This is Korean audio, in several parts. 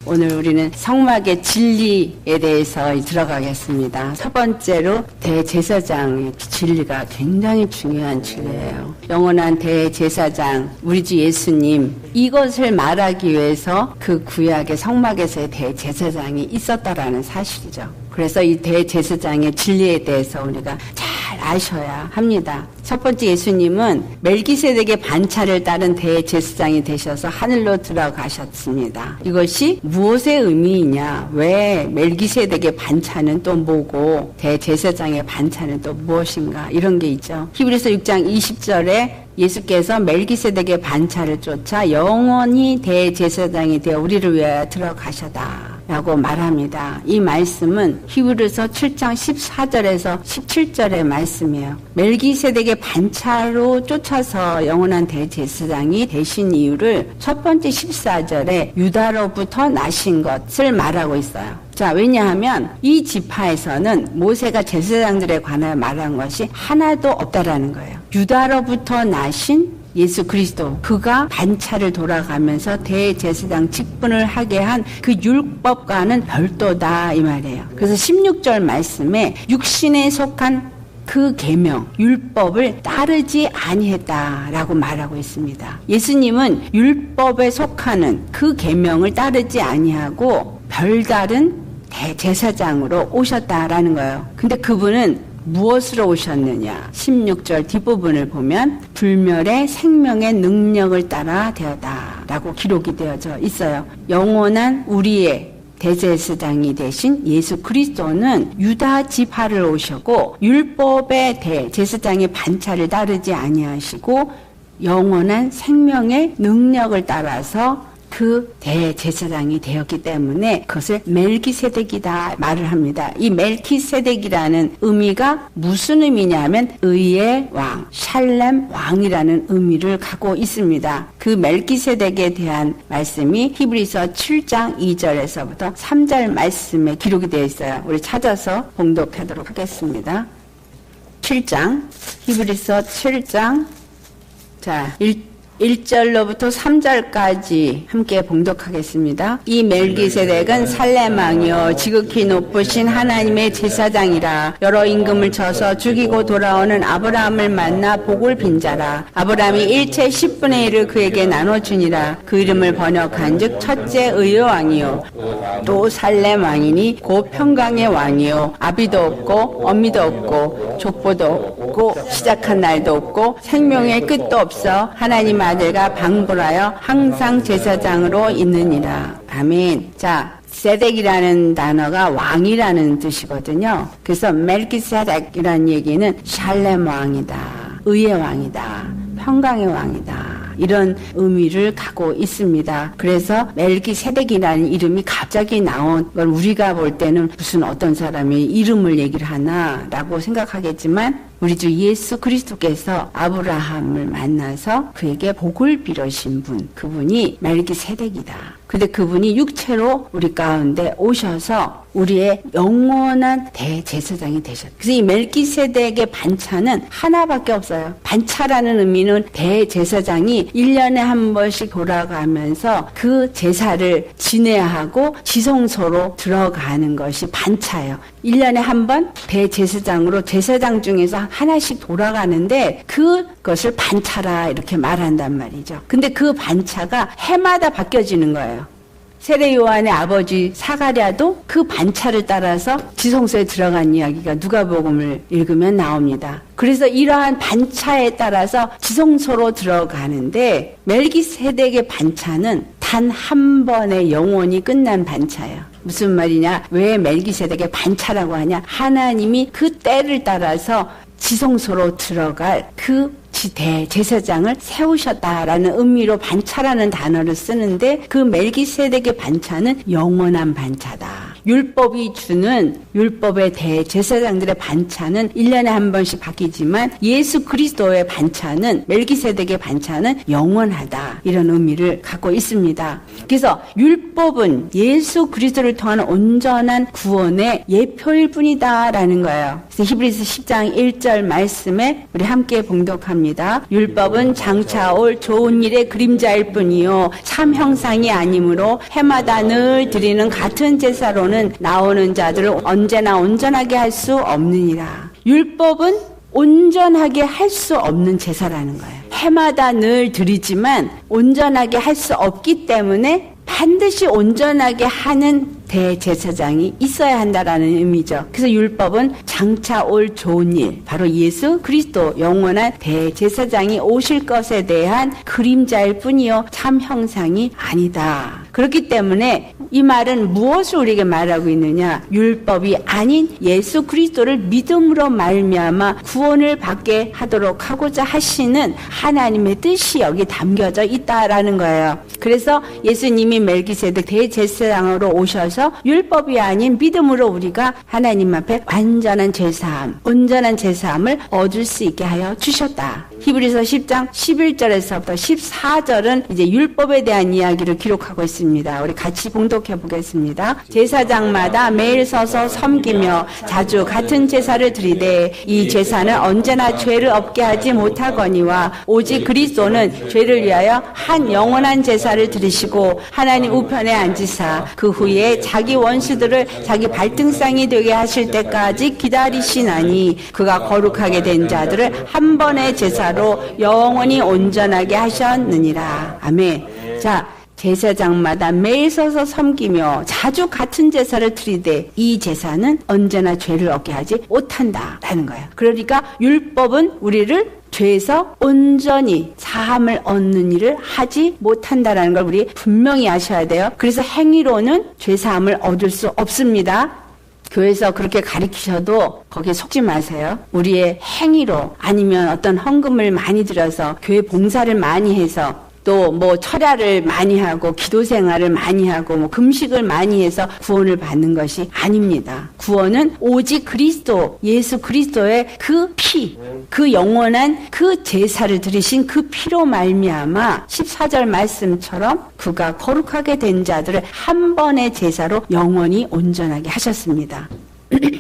오늘 우리는 성막의 진리에 대해서 들어가겠습니다. 첫 번째로 대제사장의 진리가 굉장히 중요한 진리예요. 영원한 대제사장, 우리 주 예수님, 이것을 말하기 위해서 그 구약의 성막에서의 대제사장이 있었다라는 사실이죠. 그래서 이 대제사장의 진리에 대해서 우리가 잘 아셔야 합니다. 첫 번째, 예수님은 멜기세덱의 반차를 따른 대제사장이 되셔서 하늘로 들어가셨습니다. 이것이 무엇의 의미이냐? 왜 멜기세덱의 반차는 또 뭐고 대제사장의 반차는 또 무엇인가? 이런 게 있죠. 히브리서 6장 20절에 예수께서 멜기세덱의 반차를 쫓아 영원히 대제사장이 되어 우리를 위하여 들어가셨다 라고 말합니다. 이 말씀은 히브리서 7장 14절에서 17절의 말씀이에요. 멜기세덱의 반차로 쫓아서 영원한 대제사장이 되신 이유를 첫 번째 14절에 유다로부터 나신 것을 말하고 있어요. 자, 왜냐하면 이 지파에서는 모세가 제사장들에 관하여 말한 것이 하나도 없다라는 거예요. 유다로부터 나신 예수 그리스도, 그가 반차를 돌아가면서 대제사장 직분을 하게 한 그 율법과는 별도다 이 말이에요. 그래서 16절 말씀에 육신에 속한 그 계명, 율법을 따르지 아니했다라고 말하고 있습니다. 예수님은 율법에 속하는 그 계명을 따르지 아니하고 별다른 대제사장으로 오셨다라는 거예요. 근데 그분은 무엇으로 오셨느냐? 16절 뒷부분을 보면 불멸의 생명의 능력을 따라 되었다라고 기록이 되어져 있어요. 영원한 우리의 대제사장이 되신 예수 그리스도는 유다 지파를 오셨고 율법의 대제사장의 반차를 따르지 아니하시고 영원한 생명의 능력을 따라서 그 대제사장이 되었기 때문에 그것을 멜기세덱이다 말을 합니다. 이 멜기세덱이라는 의미가 무슨 의미냐면 의의 왕, 샬렘 왕이라는 의미를 갖고 있습니다. 그 멜기세덱에 대한 말씀이 히브리서 7장 2절에서부터 3절 말씀에 기록이 되어 있어요. 우리 찾아서 봉독하도록 하겠습니다. 7장, 히브리서 7장, 자, 1절로부터 3절까지 함께 봉독하겠습니다. 이 멜기세덱은 살렘 왕이요 지극히 높으신 하나님의 제사장이라. 여러 임금을 쳐서 죽이고 돌아오는 아브라함을 만나 복을 빈 자라. 아브라함이 일체 10분의 1을 그에게 나눠주니라. 그 이름을 번역한 즉 첫째 의의 왕이요 또 살렘 왕이니 곧 평강의 왕이요 아비도 없고 어미도 없고 족보도 없고 시작한 날도 없고 생명의 끝도 없어 하나님 아들과 방불하여 항상 제사장으로 있느니라. 아멘. 자, 세덱이라는 단어가 왕이라는 뜻이거든요. 그래서 멜기세덱이라는 얘기는 샬렘 왕이다, 의의 왕이다, 평강의 왕이다, 이런 의미를 갖고 있습니다. 그래서 멜기세덱이라는 이름이 갑자기 나온 걸 우리가 볼 때는 무슨 어떤 사람이 이름을 얘기를 하나라고 생각하겠지만 우리 주 예수 그리스도께서 아브라함을 만나서 그에게 복을 빌으신 분, 그분이 멜기세덱이다. 근데 그분이 육체로 우리 가운데 오셔서 우리의 영원한 대제사장이 되셨다. 그래서 이 멜기세덱의 반차는 하나밖에 없어요. 반차라는 의미는 대제사장이 1년에 한 번씩 돌아가면서 그 제사를 지내하고 지성소로 들어가는 것이 반차예요. 1년에 한 번 대제사장으로 제사장 중에서 하나씩 돌아가는데 그것을 반차라 이렇게 말한단 말이죠. 근데 그 반차가 해마다 바뀌어지는 거예요. 세례 요한의 아버지 사가랴도 그 반차를 따라서 지성소에 들어간 이야기가 누가복음을 읽으면 나옵니다. 그래서 이러한 반차에 따라서 지성소로 들어가는데 멜기세덱의 반차는 단 한 번의 영원히 끝난 반차예요. 무슨 말이냐? 왜 멜기세덱의 반차라고 하냐? 하나님이 그 때를 따라서 지성소로 들어갈 그 대제사장을 세우셨다라는 의미로 반차라는 단어를 쓰는데 그 멜기세덱의 반차는 영원한 반차다. 율법이 주는 율법의 대제사장들의 반차는 1년에 한 번씩 바뀌지만 예수 그리스도의 반차는 멜기세덱의 반차는 영원하다. 이런 의미를 갖고 있습니다. 그래서 율법은 예수 그리스도를 통한 온전한 구원의 예표일 뿐이다라는 거예요. 그래서 그래서 히브리서 10장 1절 말씀에 우리 함께 봉독합니다. 율법은 장차 올 좋은 일의 그림자일 뿐이요 참 형상이 아니므로 해마다 늘 드리는 같은 제사로는 나오는 자들을 언제나 온전하게 할 수 없느니라. 율법은 온전하게 할 수 없는 제사라는 거예요. 해마다 늘 드리지만 온전하게 할 수 없기 때문에 반드시 온전하게 하는 대제사장이 있어야 한다라는 의미죠. 그래서 율법은 장차 올 좋은 일, 바로 예수 그리스도 영원한 대제사장이 오실 것에 대한 그림자일 뿐이요 참 형상이 아니다. 그렇기 때문에 이 말은 무엇을 우리에게 말하고 있느냐? 율법이 아닌 예수 그리스도를 믿음으로 말미암아 구원을 받게 하도록 하고자 하시는 하나님의 뜻이 여기 담겨져 있다라는 거예요. 그래서 예수님이 멜기세덱 대제사장으로 오셔서 율법이 아닌 믿음으로 우리가 하나님 앞에 완전한 제사함, 온전한 제사함을 얻을 수 있게 하여 주셨다. 히브리서 10장 11절에서부터 14절은 이제 율법에 대한 이야기를 기록하고 있습니다. 우리 같이 봉독해 보겠습니다. 제사장마다 매일 서서 섬기며 자주 같은 제사를 드리되 이 제사는 언제나 죄를 없게 하지 못하거니와 오직 그리스도는 죄를 위하여 한 영원한 제사를 드리시고 하나님 우편에 앉으사 그 후에 자기 원수들을 자기 발등상이 되게 하실 때까지 기다리시나니 그가 거룩하게 된 자들을 한 번의 제사로 영원히 온전하게 하셨느니라. 아멘. 자, 제사장마다 매일 서서 섬기며 자주 같은 제사를 드리되 이 제사는 언제나 죄를 얻게 하지 못한다라는 거예요. 그러니까 율법은 우리를 죄에서 온전히 사함을 얻는 일을 하지 못한다라는 걸 우리 분명히 아셔야 돼요. 그래서 행위로는 죄사함을 얻을 수 없습니다. 교회에서 그렇게 가르치셔도 거기에 속지 마세요. 우리의 행위로 아니면 어떤 헌금을 많이 들여서 교회 봉사를 많이 해서 또 뭐 철야를 많이 하고 기도 생활을 많이 하고 뭐 금식을 많이 해서 구원을 받는 것이 아닙니다. 구원은 오직 그리스도, 예수 그리스도의 그 피, 그 영원한 그 제사를 드리신 그 피로 말미암아 14절 말씀처럼 그가 거룩하게 된 자들을 한 번의 제사로 영원히 온전하게 하셨습니다.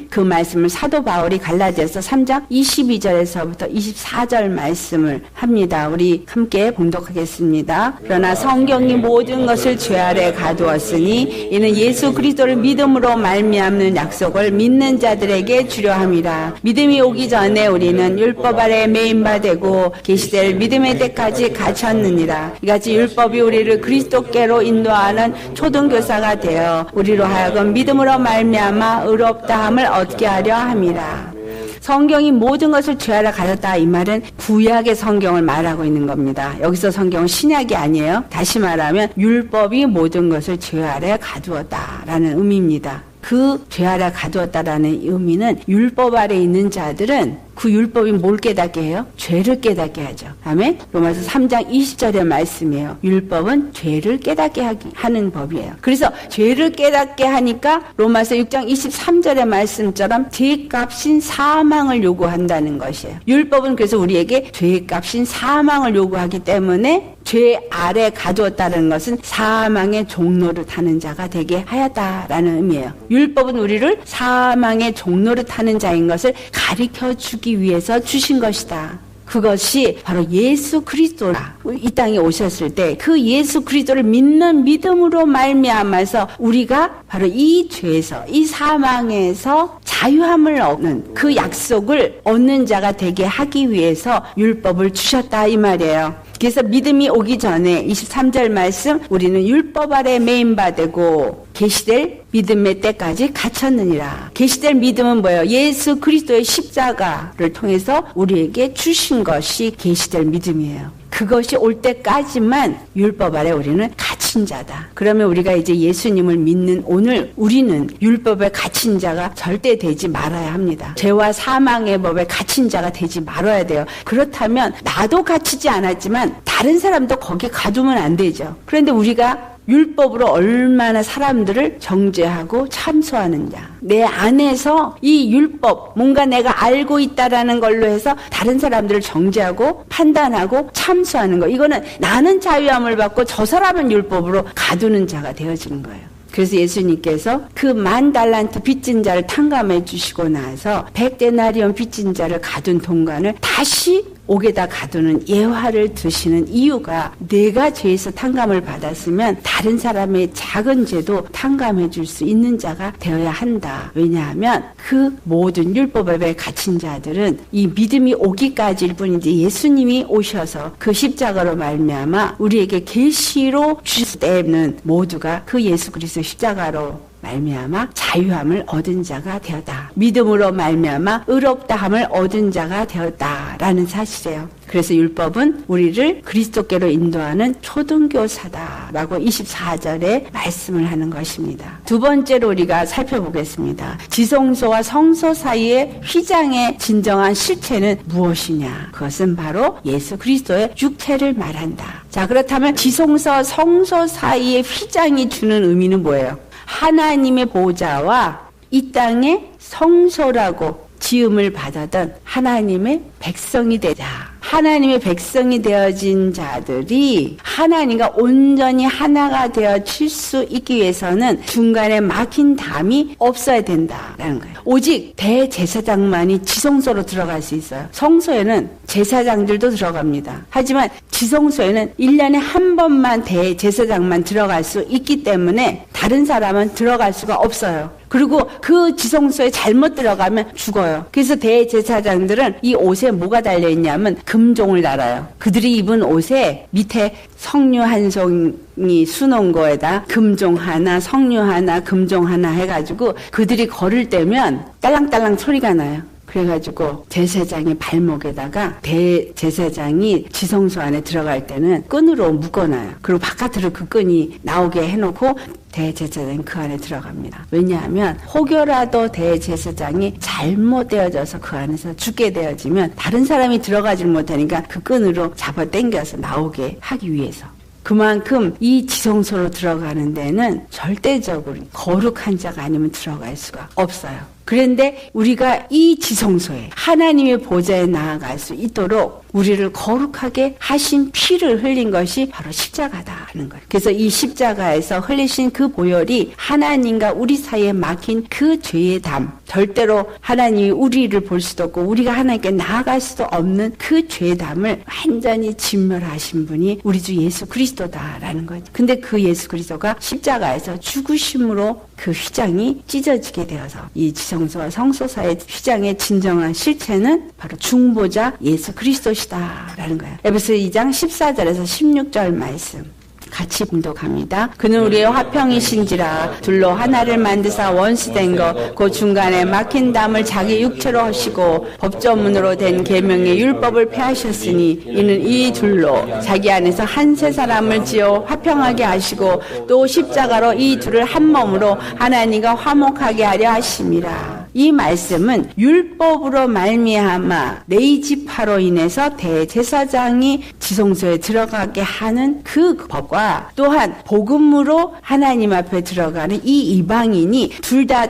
그 말씀을 사도 바울이 갈라디아서 3장 22절에서부터 24절 말씀을 합니다. 우리 함께 봉독하겠습니다. 그러나 성경이 모든 것을 죄 아래 가두었으니 이는 예수 그리스도를 믿음으로 말미암는 약속을 믿는 자들에게 주려 함이라. 믿음이 오기 전에 우리는 율법 아래 매인 바 되고 계시될 믿음의 때까지 갇혔느니라. 이같이 율법이 우리를 그리스도께로 인도하는 초등교사가 되어 우리로 하여금 믿음으로 말미암아 의롭다 함을 얻게 하려 함이라. 성경이 모든 것을 죄 아래 가졌다. 이 말은 구약의 성경을 말하고 있는 겁니다. 여기서 성경은 신약이 아니에요. 다시 말하면 율법이 모든 것을 죄 아래 가두었다라는 의미입니다. 그 죄 아래 가두었다라는 의미는 율법 아래 있는 자들은 그 율법이 뭘 깨닫게 해요? 죄를 깨닫게 하죠. 아멘? 로마서 3장 20절의 말씀이에요. 율법은 죄를 깨닫게 하는 법이에요. 그래서 죄를 깨닫게 하니까 로마서 6장 23절의 말씀처럼 죄값인 사망을 요구한다는 것이에요. 율법은 그래서 우리에게 죄값인 사망을 요구하기 때문에 죄 아래 가두었다는 것은 사망의 종로를 타는 자가 되게 하였다라는 의미예요. 율법은 우리를 사망의 종로를 타는 자인 것을 가르쳐 주기 위해서 주신 것이다. 그것이 바로 예수 그리스도라. 이 땅에 오셨을 때 그 예수 그리스도를 믿는 믿음으로 말미암아서 우리가 바로 이 죄에서 이 사망에서 자유함을 얻는 그 약속을 얻는 자가 되게 하기 위해서 율법을 주셨다 이 말이에요. 그래서 믿음이 오기 전에 23절 말씀 우리는 율법 아래 매인 바 되고 계시될 믿음의 때까지 갇혔느니라. 계시될 믿음은 뭐예요? 예수 그리스도의 십자가를 통해서 우리에게 주신 것이 계시될 믿음이에요. 그것이 올 때까지만 율법 아래 우리는 갇힌 자다. 그러면 우리가 이제 예수님을 믿는 오늘 우리는 율법에 갇힌 자가 절대 되지 말아야 합니다. 죄와 사망의 법에 갇힌 자가 되지 말아야 돼요. 그렇다면 나도 갇히지 않았지만 다른 사람도 거기에 가두면 안 되죠. 그런데 우리가 율법으로 얼마나 사람들을 정죄하고 참소하느냐. 내 안에서 이 율법, 뭔가 내가 알고 있다라는 걸로 해서 다른 사람들을 정죄하고 판단하고 참소하는 거. 이거는 나는 자유함을 받고 저 사람은 율법으로 가두는 자가 되어지는 거예요. 그래서 예수님께서 그 10,000달란트 빚진 자를 탕감해 주시고 나서 100데나리온 빚진 자를 가둔 동관을 다시 옥에다 가두는 예화를 드시는 이유가 내가 죄에서 탕감을 받았으면 다른 사람의 작은 죄도 탕감해 줄 수 있는 자가 되어야 한다. 왜냐하면 그 모든 율법에 갇힌 자들은 이 믿음이 오기까지일 뿐이지 예수님이 오셔서 그 십자가로 말미암아 우리에게 계시로 주실 때에는 모두가 그 예수 그리스도 십자가로 말미암아 자유함을 얻은 자가 되었다. 믿음으로 말미암아 의롭다함을 얻은 자가 되었다라는 사실이에요. 그래서 율법은 우리를 그리스도께로 인도하는 초등교사다라고 24절에 말씀을 하는 것입니다. 두 번째로 우리가 살펴보겠습니다. 지성소와 성소 사이의 휘장의 진정한 실체는 무엇이냐? 그것은 바로 예수 그리스도의 육체를 말한다. 자, 그렇다면 지성소, 성소 사이의 휘장이 주는 의미는 뭐예요? 하나님의 보좌와 이 땅의 성소라고 지음을 받았던 하나님의 백성이 되자. 하나님의 백성이 되어진 자들이 하나님과 온전히 하나가 되어질 수 있기 위해서는 중간에 막힌 담이 없어야 된다라는 거예요. 오직 대제사장만이 지성소로 들어갈 수 있어요. 성소에는 제사장들도 들어갑니다. 하지만 지성소에는 1년에 한 번만 대제사장만 들어갈 수 있기 때문에 다른 사람은 들어갈 수가 없어요. 그리고 그 지성소에 잘못 들어가면 죽어요. 그래서 대제사장들은 이 옷에 뭐가 달려있냐면 금종을 달아요. 그들이 입은 옷에 밑에 석류 한 송이 수놓은 거에다 금종 하나, 석류 하나, 금종 하나 해가지고 그들이 걸을 때면 딸랑딸랑 소리가 나요. 그래가지고 제사장의 발목에다가 대제사장이 지성소 안에 들어갈 때는 끈으로 묶어놔요. 그리고 바깥으로 그 끈이 나오게 해놓고 대제사장이 그 안에 들어갑니다. 왜냐하면 혹여라도 대제사장이 잘못되어져서 그 안에서 죽게 되어지면 다른 사람이 들어가질 못하니까 그 끈으로 잡아 당겨서 나오게 하기 위해서. 그만큼 이 지성소로 들어가는 데는 절대적으로 거룩한 자가 아니면 들어갈 수가 없어요. 그런데 우리가 이 지성소에 하나님의 보좌에 나아갈 수 있도록 우리를 거룩하게 하신 피를 흘린 것이 바로 십자가다 하는 거예요. 그래서 이 십자가에서 흘리신 그 보혈이 하나님과 우리 사이에 막힌 그 죄의 담, 절대로 하나님이 우리를 볼 수도 없고 우리가 하나님께 나아갈 수도 없는 그 죄의 담을 완전히 진멸하신 분이 우리 주 예수 그리스도다라는 거죠. 근데 그 예수 그리스도가 십자가에서 죽으심으로 그 휘장이 찢어지게 되어서 이 지성소와 성소 사이의 휘장의 진정한 실체는 바로 중보자 예수 그리스도시다라는 거예요. 에베소 2장 14절에서 16절 말씀 같이 봉독합니다. 그는 우리의 화평이신지라 둘로 하나를 만드사 원수된 것 그 중간에 막힌 담을 자기 육체로 하시고 법조문으로 된 계명의 율법을 폐하셨으니 이는 이 둘로 자기 안에서 한 세 사람을 지어 화평하게 하시고 또 십자가로 이 둘을 한 몸으로 하나님과 화목하게 하려 하심이라. 이 말씀은 율법으로 말미암아 레이지파로 인해서 대제사장이 지성소에 들어가게 하는 그 법과 또한 복음으로 하나님 앞에 들어가는 이 이방인이 둘 다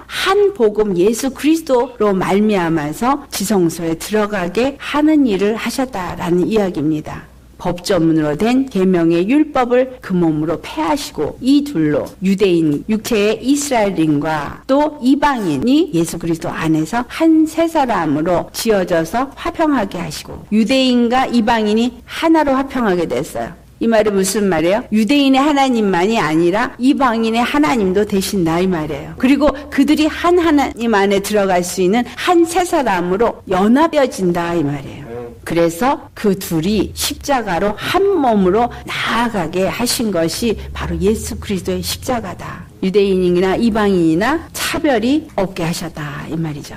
한 복음 예수 그리스도로 말미암아서 지성소에 들어가게 하는 일을 하셨다라는 이야기입니다. 법조문으로 된 계명의 율법을 그 몸으로 폐하시고 이 둘로 유대인 육체의 이스라엘인과 또 이방인이 예수 그리스도 안에서 한 세 사람으로 지어져서 화평하게 하시고 유대인과 이방인이 하나로 화평하게 됐어요. 이 말이 무슨 말이에요? 유대인의 하나님만이 아니라 이방인의 하나님도 되신다 이 말이에요. 그리고 그들이 한 하나님 안에 들어갈 수 있는 한 세 사람으로 연합해진다 이 말이에요. 그래서 그 둘이 십자가로 한 몸으로 나아가게 하신 것이 바로 예수 그리스도의 십자가다. 유대인이나 이방인이나 차별이 없게 하셨다 이 말이죠.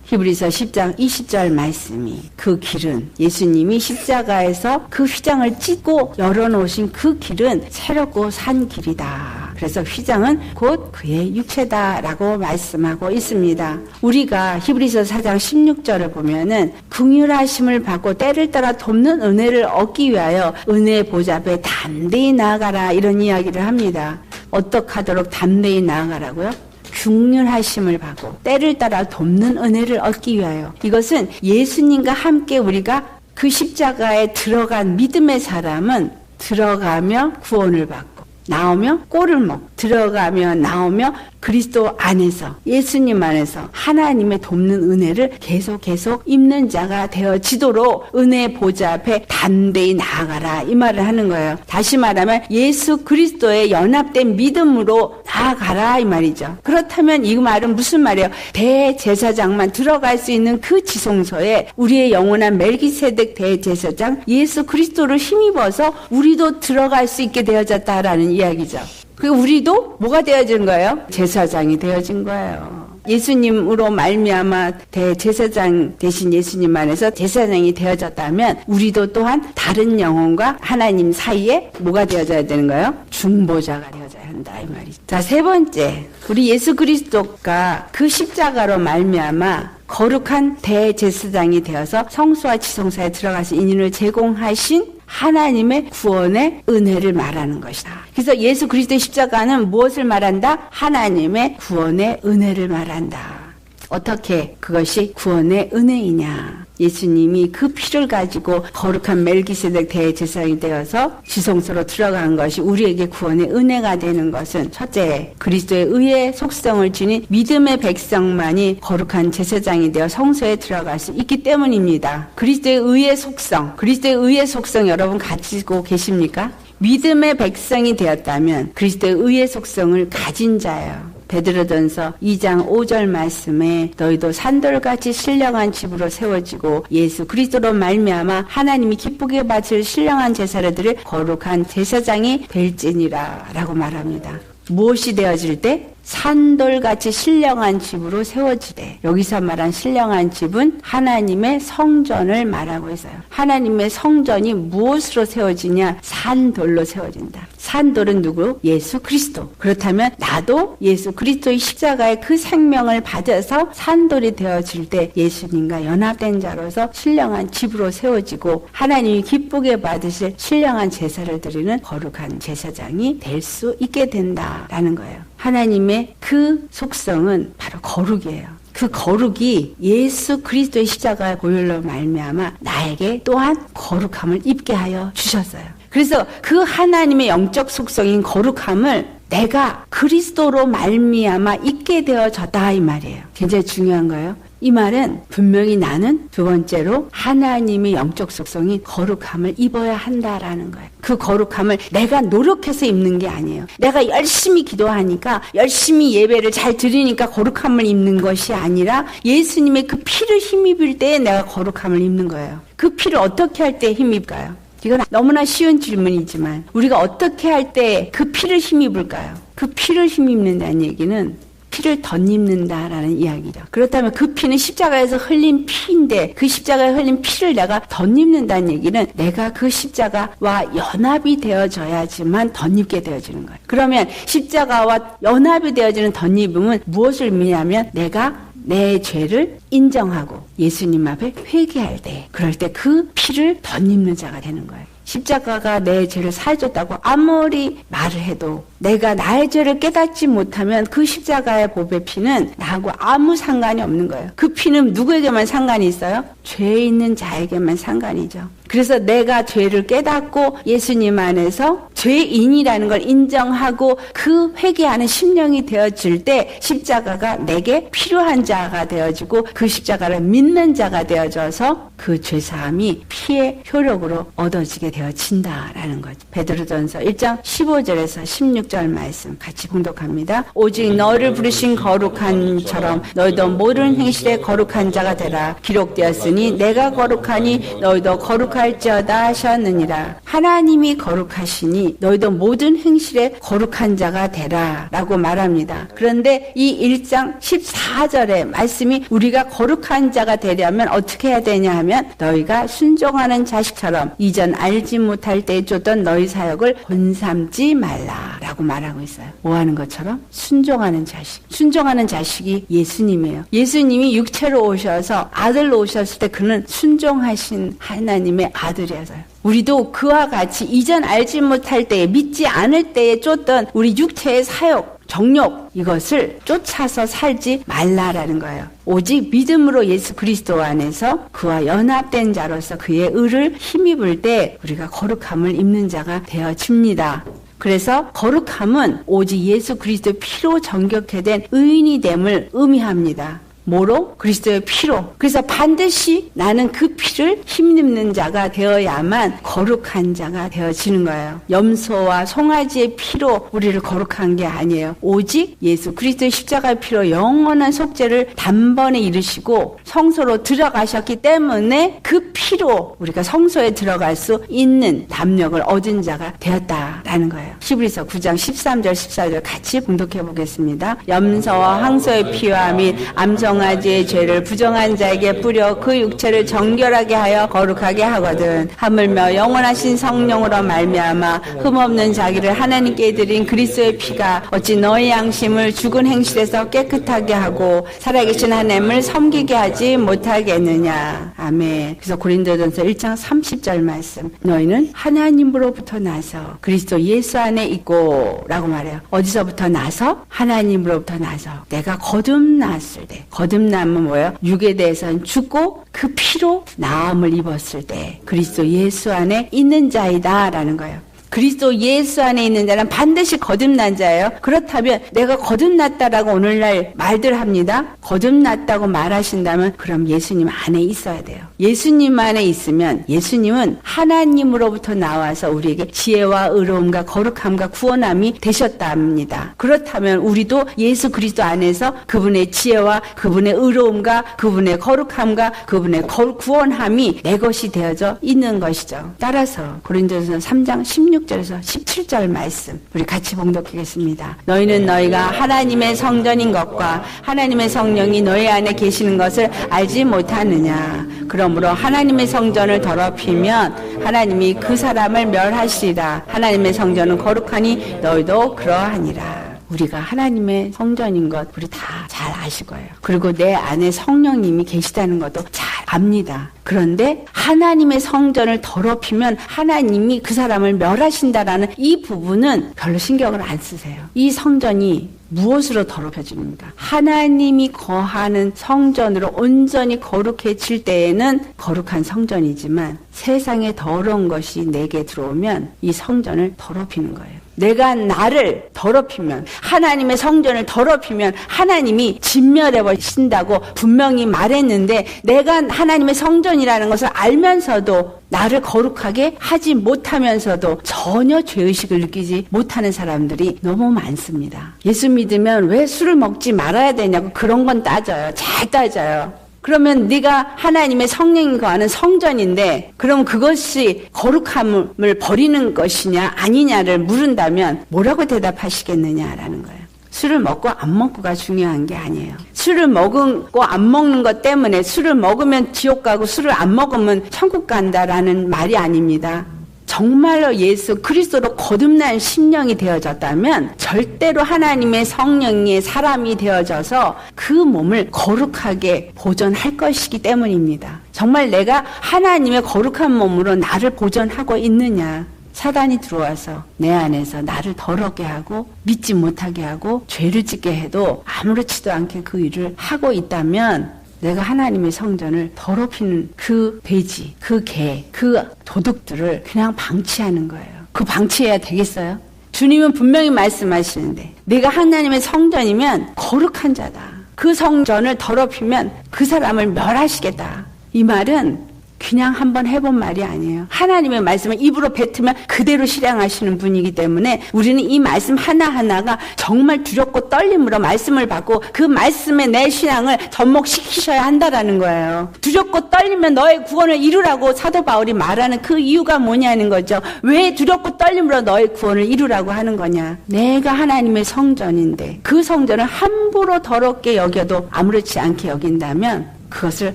히브리서 10장 20절 말씀이 그 길은 예수님이 십자가에서 그 휘장을 찢고 열어놓으신 그 길은 새롭고 산 길이다. 그래서 휘장은 곧 그의 육체다라고 말씀하고 있습니다. 우리가 히브리서 4장 16절을 보면은 긍휼하심을 받고 때를 따라 돕는 은혜를 얻기 위하여 은혜의 보좌 앞에 담대히 나아가라 이런 이야기를 합니다. 어떻게 하도록 담대히 나아가라고요? 긍휼하심을 받고 때를 따라 돕는 은혜를 얻기 위하여. 이것은 예수님과 함께 우리가 그 십자가에 들어간 믿음의 사람은 들어가며 구원을 받고 나오며 꼴을 먹, 들어가며 나오며 그리스도 안에서, 예수님 안에서 하나님의 돕는 은혜를 계속 입는 자가 되어지도록 은혜 보좌 앞에 담대히 나아가라, 이 말을 하는 거예요. 다시 말하면 예수 그리스도의 연합된 믿음으로 나아가라, 이 말이죠. 그렇다면 이 말은 무슨 말이에요? 대제사장만 들어갈 수 있는 그 지성소에 우리의 영원한 멜기세덱 대제사장 예수 그리스도를 힘입어서 우리도 들어갈 수 있게 되어졌다라는 이야기죠. 그리고 우리도 뭐가 되어진 거예요? 제사장이 되어진 거예요. 예수님으로 말미암아 대제사장 대신 예수님 안에서 제사장이 되어졌다면 우리도 또한 다른 영혼과 하나님 사이에 뭐가 되어져야 되는 거예요? 중보자가 되어져야 한다, 이 말이죠. 자, 세 번째, 우리 예수 그리스도가 그 십자가로 말미암아 거룩한 대제사장이 되어서 성소와 지성소에 들어가서 인연을 제공하신 하나님의 구원의 은혜를 말하는 것이다. 그래서 예수 그리스도의 십자가는 무엇을 말한다? 하나님의 구원의 은혜를 말한다. 어떻게 그것이 구원의 은혜이냐? 예수님이 그 피를 가지고 거룩한 멜기세덱 대제사장이 되어서 지성소로 들어간 것이 우리에게 구원의 은혜가 되는 것은 첫째, 그리스도의 의의 속성을 지닌 믿음의 백성만이 거룩한 제사장이 되어 성소에 들어갈 수 있기 때문입니다. 그리스도의 의의 속성 여러분 가지고 계십니까? 믿음의 백성이 되었다면 그리스도의 의의 속성을 가진 자예요. 베드로전서 2장 5절 말씀에 너희도 산돌같이 신령한 집으로 세워지고 예수 그리스도로 말미암아 하나님이 기쁘게 바칠 신령한 제사들을 거룩한 제사장이 될지니라 라고 말합니다. 무엇이 되어질 때? 산돌같이 신령한 집으로 세워지되, 여기서 말한 신령한 집은 하나님의 성전을 말하고 있어요. 하나님의 성전이 무엇으로 세워지냐? 산돌로 세워진다. 산돌은 누구? 예수 그리스도. 그렇다면 나도 예수 그리스도의 십자가의 그 생명을 받아서 산돌이 되어질 때 예수님과 연합된 자로서 신령한 집으로 세워지고 하나님이 기쁘게 받으실 신령한 제사를 드리는 거룩한 제사장이 될 수 있게 된다라는 거예요. 하나님의 그 속성은 바로 거룩이에요. 그 거룩이 예수 그리스도의 십자가의 보혈로 말미암아 나에게 또한 거룩함을 입게 하여 주셨어요. 그래서 그 하나님의 영적 속성인 거룩함을 내가 그리스도로 말미암아 있게 되어졌다, 이 말이에요. 굉장히 중요한 거예요. 이 말은 분명히 나는 두 번째로 하나님의 영적 속성이 거룩함을 입어야 한다라는 거예요. 그 거룩함을 내가 노력해서 입는 게 아니에요. 내가 열심히 기도하니까, 열심히 예배를 잘 드리니까 거룩함을 입는 것이 아니라 예수님의 그 피를 힘입을 때에 내가 거룩함을 입는 거예요. 그 피를 어떻게 할 때 힘입까요? 이건 너무나 쉬운 질문이지만 우리가 어떻게 할 때 그 피를 힘입을까요? 그 피를 힘입는다는 얘기는 피를 덧입는다라는 이야기죠. 그렇다면 그 피는 십자가에서 흘린 피인데 그 십자가에 흘린 피를 내가 덧입는다는 얘기는 내가 그 십자가와 연합이 되어져야지만 덧입게 되어지는 거예요. 그러면 십자가와 연합이 되어지는 덧입음은 무엇을 의미하면 내가 내 죄를 인정하고 예수님 앞에 회개할 때, 그럴 때 그 피를 덧입는 자가 되는 거예요. 십자가가 내 죄를 사해줬다고 아무리 말을 해도 내가 나의 죄를 깨닫지 못하면 그 십자가의 보배 피는 나하고 아무 상관이 없는 거예요. 그 피는 누구에게만 상관이 있어요? 죄 있는 자에게만 상관이죠. 그래서 내가 죄를 깨닫고 예수님 안에서 죄인이라는 걸 인정하고 그 회개하는 심령이 되어질 때 십자가가 내게 필요한 자가 되어지고 그 십자가를 믿는 자가 되어져서 그 죄사함이 피의 효력으로 얻어지게 되어진다라는 거죠. 베드로전서 1장 15절에서 16절 말씀 같이 봉독합니다. 오직 너를 부르신 거룩한처럼 너희도 모든 행실에 거룩한 자가 되라. 기록되었으니 내가 거룩하니 너희도 거룩할지어다 하셨느니라. 하나님이 거룩하시니 너희도 모든 행실에 거룩한 자가 되라 라고 말합니다. 그런데 이 1장 14절의 말씀이 우리가 거룩한 자가 되려면 어떻게 해야 되냐 하면 너희가 순종하는 자식처럼 이전 알지 못할 때에 쫓던 너희 사역을 본삼지 말라 라고 말하고 있어요. 뭐 하는 것처럼? 순종하는 자식. 순종하는 자식이 예수님이에요. 예수님이 육체로 오셔서 아들로 오셨을 때 그는 순종하신 하나님의 아들이었어요. 우리도 그와 같이 이전 알지 못할 때에, 믿지 않을 때에 쫓던 우리 육체의 사역, 정욕, 이것을 쫓아서 살지 말라라는 거예요. 오직 믿음으로 예수 그리스도 안에서 그와 연합된 자로서 그의 의를 힘입을 때 우리가 거룩함을 입는 자가 되어집니다. 그래서 거룩함은 오직 예수 그리스도의 피로 정결케 된 의인이 됨을 의미합니다. 뭐로? 그리스도의 피로. 그래서 반드시 나는 그 피를 힘입는 자가 되어야만 거룩한 자가 되어지는 거예요. 염소와 송아지의 피로 우리를 거룩한 게 아니에요. 오직 예수 그리스도의 십자가의 피로 영원한 속죄를 단번에 이루시고 성소로 들어가셨기 때문에 그 피로 우리가 성소에 들어갈 수 있는 담력을 얻은 자가 되었다라는 거예요. 히브리서 9장 13절 14절 같이 봉독해 보겠습니다. 염소와 항소의 피와 및 암송아지의 죄를 부정한 자에게 뿌려 그 육체를 정결하게 하여 거룩하게 하거든. 하물며 영원하신 성령으로 말미암아 흠없는 자기를 하나님께 드린 그리스도의 피가 어찌 너희 양심을 죽은 행실에서 깨끗하게 하고 살아계신 하나님을 섬기게 하지 못하겠느냐. 아멘. 그래서 고린도전서 1장 30절 말씀. 너희는 하나님으로부터 나서 그리스도 예수 안에 있고 라고 말해요. 어디서부터 나서? 하나님으로부터 나서. 내가 거듭났을 때. 거듭남은 뭐예요? 육에 대해서는 죽고 그 피로 나음을 입었을 때 그리스도 예수 안에 있는 자이다 라는 거예요. 그리스도 예수 안에 있는 자는 반드시 거듭난 자예요. 그렇다면 내가 거듭났다라고 오늘날 말들 합니다. 거듭났다고 말하신다면 그럼 예수님 안에 있어야 돼요. 예수님 안에 있으면 예수님은 하나님으로부터 나와서 우리에게 지혜와 의로움과 거룩함과 구원함이 되셨답니다. 그렇다면 우리도 예수 그리스도 안에서 그분의 지혜와 그분의 의로움과 그분의 거룩함과 그분의 구원함이 내 것이 되어져 있는 것이죠. 따라서 고린도전서 3장 16절에서 17절 말씀 우리 같이 봉독하겠습니다. 너희는 너희가 하나님의 성전인 것과 하나님의 성령이 너희 안에 계시는 것을 알지 못하느냐. 그러므로 하나님의 성전을 더럽히면 하나님이 그 사람을 멸하시리라. 하나님의 성전은 거룩하니 너희도 그러하니라. 우리가 하나님의 성전인 것 우리 다 잘 아실 거예요. 그리고 내 안에 성령님이 계시다는 것도 잘 압니다. 그런데 하나님의 성전을 더럽히면 하나님이 그 사람을 멸하신다라는 이 부분은 별로 신경을 안 쓰세요. 이 성전이 무엇으로 더럽혀집니까? 하나님이 거하는 성전으로 온전히 거룩해질 때에는 거룩한 성전이지만 세상에 더러운 것이 내게 들어오면 이 성전을 더럽히는 거예요. 내가 나를 더럽히면 하나님의 성전을 더럽히면 하나님이 진멸해 버리신다고 분명히 말했는데 내가 하나님의 성전이라는 것을 알면서도 나를 거룩하게 하지 못하면서도 전혀 죄의식을 느끼지 못하는 사람들이 너무 많습니다. 예수 믿으면 왜 술을 먹지 말아야 되냐고 그런 건 따져요. 잘 따져요. 그러면 네가 하나님의 성령이 거하는 성전인데 그럼 그것이 거룩함을 버리는 것이냐 아니냐를 물은다면 뭐라고 대답하시겠느냐라는 거예요. 술을 먹고 안 먹고가 중요한 게 아니에요. 술을 먹고 안 먹는 것 때문에 술을 먹으면 지옥 가고 술을 안 먹으면 천국 간다라는 말이 아닙니다. 정말로 예수 그리스도로 거듭난 심령이 되어졌다면 절대로 하나님의 성령의 사람이 되어져서 그 몸을 거룩하게 보존할 것이기 때문입니다. 정말 내가 하나님의 거룩한 몸으로 나를 보존하고 있느냐. 사단이 들어와서 내 안에서 나를 더럽게 하고 믿지 못하게 하고 죄를 짓게 해도 아무렇지도 않게 그 일을 하고 있다면 내가 하나님의 성전을 더럽히는 그 돼지, 그 개, 그 도둑들을 그냥 방치하는 거예요. 그 방치해야 되겠어요? 주님은 분명히 말씀하시는데 내가 하나님의 성전이면 거룩한 자다. 그 성전을 더럽히면 그 사람을 멸하시겠다. 이 말은 그냥 한번 해본 말이 아니에요. 하나님의 말씀을 입으로 뱉으면 그대로 실행하시는 분이기 때문에 우리는 이 말씀 하나하나가 정말 두렵고 떨림으로 말씀을 받고 그 말씀에 내 신앙을 접목시키셔야 한다라는 거예요. 두렵고 떨리면 너의 구원을 이루라고 사도 바울이 말하는 그 이유가 뭐냐는 거죠. 왜 두렵고 떨림으로 너의 구원을 이루라고 하는 거냐. 내가 하나님의 성전인데 그 성전을 함부로 더럽게 여겨도 아무렇지 않게 여긴다면 그것을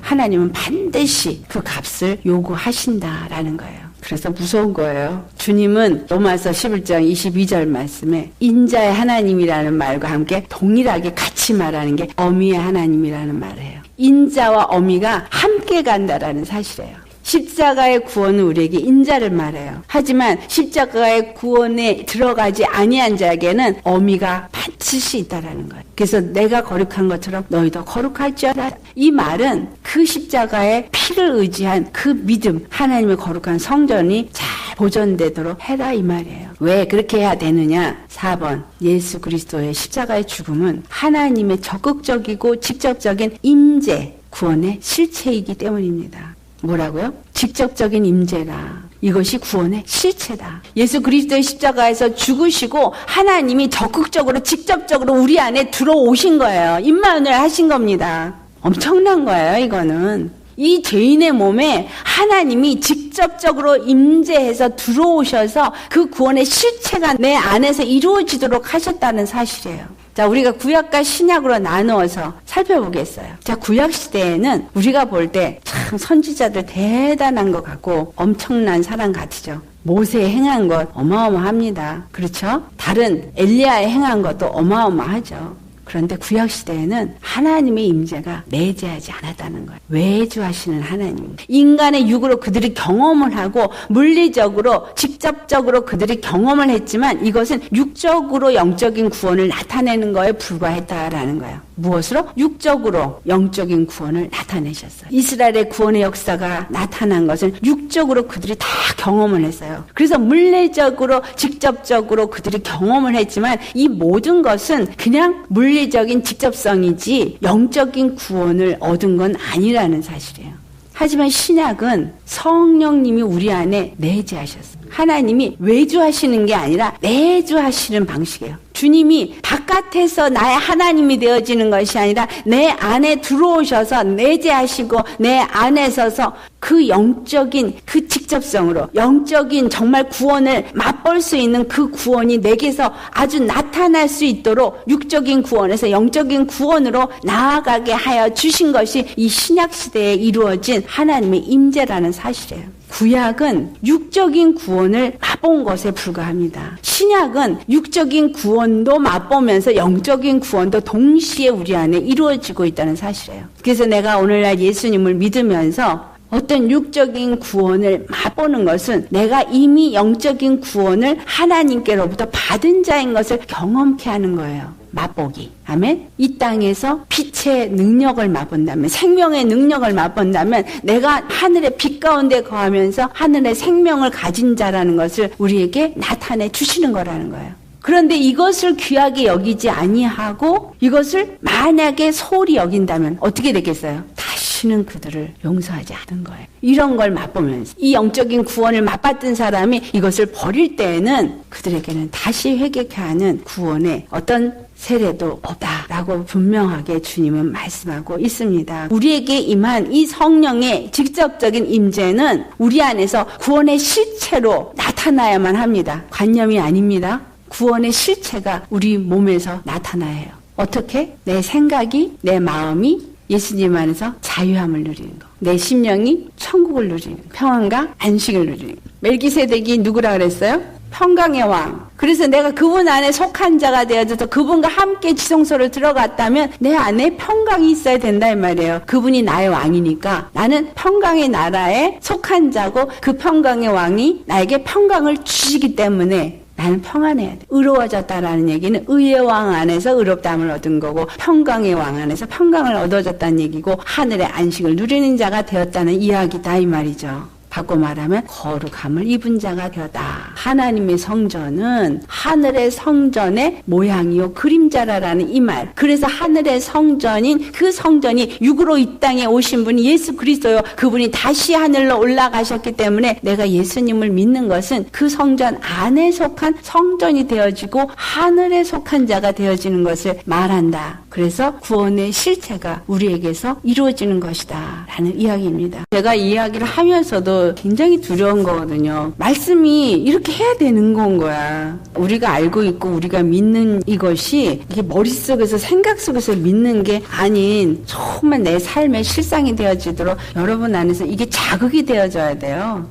하나님은 반드시 그 값을 요구하신다라는 거예요. 그래서 무서운 거예요. 주님은 로마서 11장 22절 말씀에 인자의 하나님이라는 말과 함께 동일하게 같이 말하는 게 어미의 하나님이라는 말이에요. 인자와 어미가 함께 간다라는 사실이에요. 십자가의 구원은 우리에게 인자를 말해요. 하지만 십자가의 구원에 들어가지 아니한 자에게는 어미가 반드시 있다라는 거예요. 그래서 내가 거룩한 것처럼 너희도 거룩할 줄 알아. 이 말은 그 십자가의 피를 의지한 그 믿음, 하나님의 거룩한 성전이 잘 보존되도록 해라 이 말이에요. 왜 그렇게 해야 되느냐? 4번 예수 그리스도의 십자가의 죽음은 하나님의 적극적이고 직접적인 임재, 구원의 실체이기 때문입니다. 뭐라고요? 직접적인 임재라. 이것이 구원의 실체다. 예수 그리스도의 십자가에서 죽으시고 하나님이 적극적으로 직접적으로 우리 안에 들어오신 거예요. 임마누엘 하신 겁니다. 엄청난 거예요, 이거는. 이 죄인의 몸에 하나님이 직접적으로 임재해서 들어오셔서 그 구원의 실체가 내 안에서 이루어지도록 하셨다는 사실이에요. 자, 우리가 구약과 신약으로 나누어서 살펴보겠어요. 자, 구약 시대에는 우리가 볼 때 참 선지자들 대단한 것 같고 엄청난 사람 같으죠. 모세의 행한 것 어마어마합니다. 그렇죠? 다른 엘리야의 행한 것도 어마어마하죠. 그런데 구약시대에는 하나님의 임재가 내재하지 않았다는 거예요. 외주하시는 하나님. 인간의 육으로 그들이 경험을 하고 물리적으로 직접적으로 그들이 경험을 했지만 이것은 육적으로 영적인 구원을 나타내는 거에 불과했다라는 거예요. 무엇으로? 육적으로 영적인 구원을 나타내셨어요. 이스라엘의 구원의 역사가 나타난 것은 육적으로 그들이 다 경험을 했어요. 그래서 물리적으로 직접적으로 그들이 경험을 했지만 이 모든 것은 그냥 물리적인 직접성이지 영적인 구원을 얻은 건 아니라는 사실이에요. 하지만 신약은 성령님이 우리 안에 내재하셨어요. 하나님이 외주하시는 게 아니라 내주하시는 방식이에요. 주님이 바깥에서 나의 하나님이 되어지는 것이 아니라 내 안에 들어오셔서 내재하시고 내 안에 서서 그 영적인 그 직접성으로 영적인 정말 구원을 맛볼 수 있는 그 구원이 내게서 아주 나타날 수 있도록 육적인 구원에서 영적인 구원으로 나아가게 하여 주신 것이 이 신약시대에 이루어진 하나님의 임재라는 사실이에요. 구약은 육적인 구원을 맛본 것에 불과합니다. 신약은 육적인 구원도 맛보면서 영적인 구원도 동시에 우리 안에 이루어지고 있다는 사실이에요. 그래서 내가 오늘날 예수님을 믿으면서 어떤 육적인 구원을 맛보는 것은 내가 이미 영적인 구원을 하나님께로부터 받은 자인 것을 경험케 하는 거예요. 맛보기. 아멘. 이 땅에서 빛의 능력을 맛본다면, 생명의 능력을 맛본다면 내가 하늘의 빛 가운데 거하면서 하늘의 생명을 가진 자라는 것을 우리에게 나타내 주시는 거라는 거예요. 그런데 이것을 귀하게 여기지 아니하고 이것을 만약에 소홀히 여긴다면 어떻게 되겠어요? 다시는 그들을 용서하지 않은 거예요. 이런 걸 맛보면서 이 영적인 구원을 맛봤던 사람이 이것을 버릴 때에는 그들에게는 다시 회개케 하는 구원의 어떤 세례도 없다라고 분명하게 주님은 말씀하고 있습니다. 우리에게 임한 이 성령의 직접적인 임재는 우리 안에서 구원의 실체로 나타나야만 합니다. 관념이 아닙니다. 구원의 실체가 우리 몸에서 나타나야 해요. 어떻게? 내 생각이, 내 마음이 예수님 안에서 자유함을 누리는 거. 내 심령이 천국을 누리는 거. 평안과 안식을 누리는 거. 멜기세덱이 누구라 그랬어요? 평강의 왕. 그래서 내가 그분 안에 속한 자가 되어져서 그분과 함께 지성소를 들어갔다면 내 안에 평강이 있어야 된다 이 말이에요. 그분이 나의 왕이니까 나는 평강의 나라에 속한 자고 그 평강의 왕이 나에게 평강을 주시기 때문에 나는 평안해야 돼. 의로워졌다라는 얘기는 의의 왕 안에서 의롭다함을 얻은 거고 평강의 왕 안에서 평강을 얻어졌다는 얘기고 하늘의 안식을 누리는 자가 되었다는 이야기다 이 말이죠. 바꿔 말하면 거룩함을 입은 자가 되었다. 하나님의 성전은 하늘의 성전의 모양이요 그림자라는 이 말. 그래서 하늘의 성전인 그 성전이 육으로 이 땅에 오신 분이 예수 그리스도요. 그분이 다시 하늘로 올라가셨기 때문에 내가 예수님을 믿는 것은 그 성전 안에 속한 성전이 되어지고 하늘에 속한 자가 되어지는 것을 말한다. 그래서 구원의 실체가 우리에게서 이루어지는 것이다 라는 이야기입니다. 제가 이 이야기를 하면서도 굉장히 두려운 거거든요. 말씀이 이렇게 해야 되는 건 거야. 우리가 알고 있고 우리가 믿는 이것이 이게 머릿속에서 생각 속에서 믿는 게 아닌 정말 내 삶의 실상이 되어지도록 여러분 안에서 이게 자극이 되어져야 돼요.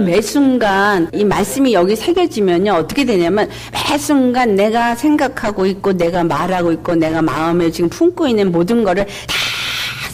매 순간 이 말씀이 여기 새겨지면요 어떻게 되냐면 매 순간 내가 생각하고 있고 내가 말하고 있고 내가 마음에 지금 품고 있는 모든 거를 다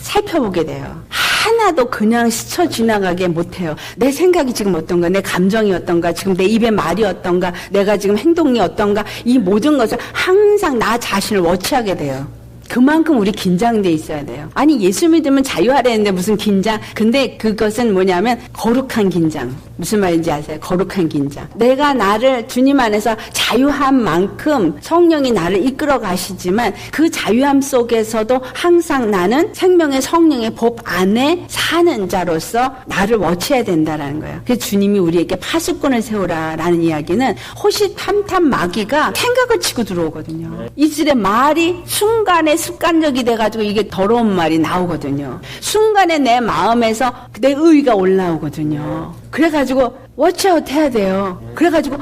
살펴보게 돼요. 하나도 그냥 스쳐 지나가게 못해요. 내 생각이 지금 어떤가, 내 감정이 어떤가, 지금 내 입의 말이 어떤가, 내가 지금 행동이 어떤가, 이 모든 것을 항상 나 자신을 워치하게 돼요. 그만큼 우리 긴장돼 있어야 돼요. 아니 예수 믿으면 자유하라는데 무슨 긴장? 근데 그것은 뭐냐면 거룩한 긴장. 무슨 말인지 아세요? 거룩한 긴장. 내가 나를 주님 안에서 자유한 만큼 성령이 나를 이끌어 가시지만 그 자유함 속에서도 항상 나는 생명의 성령의 법 안에 사는 자로서 나를 워치해야 된다라는 거예요. 그래서 주님이 우리에게 파수꾼을 세우라라는 이야기는 호시탐탐 마귀가 생각을 치고 들어오거든요. 이슬의 말이 순간에 습관적이 돼가지고 이게 더러운 말이 나오거든요. 순간에 내 마음에서 내 의의가 올라오거든요. 그래가지고 워치아웃 해야 돼요. 그래가지고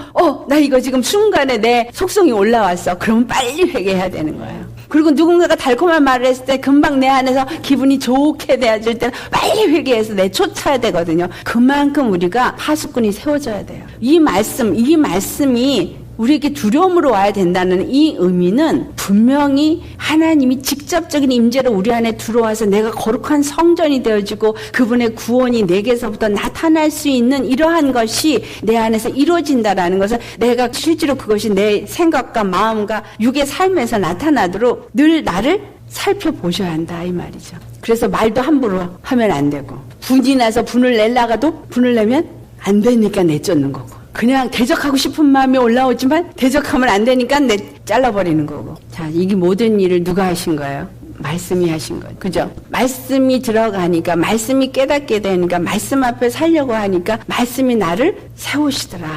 나 이거 지금 순간에 내 속성이 올라왔어. 그러면 빨리 회개해야 되는 거예요. 그리고 누군가가 달콤한 말을 했을 때 금방 내 안에서 기분이 좋게 되어질 때는 빨리 회개해서 내쫓아야 되거든요. 그만큼 우리가 파수꾼이 세워져야 돼요. 이 말씀이 우리에게 두려움으로 와야 된다는 이 의미는 분명히 하나님이 직접적인 임재로 우리 안에 들어와서 내가 거룩한 성전이 되어지고 그분의 구원이 내게서부터 나타날 수 있는 이러한 것이 내 안에서 이루어진다라는 것을 내가 실제로 그것이 내 생각과 마음과 육의 삶에서 나타나도록 늘 나를 살펴보셔야 한다 이 말이죠. 그래서 말도 함부로 하면 안 되고 분이 나서 분을 내려가도 분을 내면 안 되니까 내쫓는 거고 그냥 대적하고 싶은 마음이 올라오지만 대적하면 안 되니까 잘라버리는 거고. 자, 이게 모든 일을 누가 하신 거예요? 말씀이 하신 거예요. 그죠? 말씀이 들어가니까 말씀이 깨닫게 되니까 말씀 앞에 살려고 하니까 말씀이 나를 세우시더라.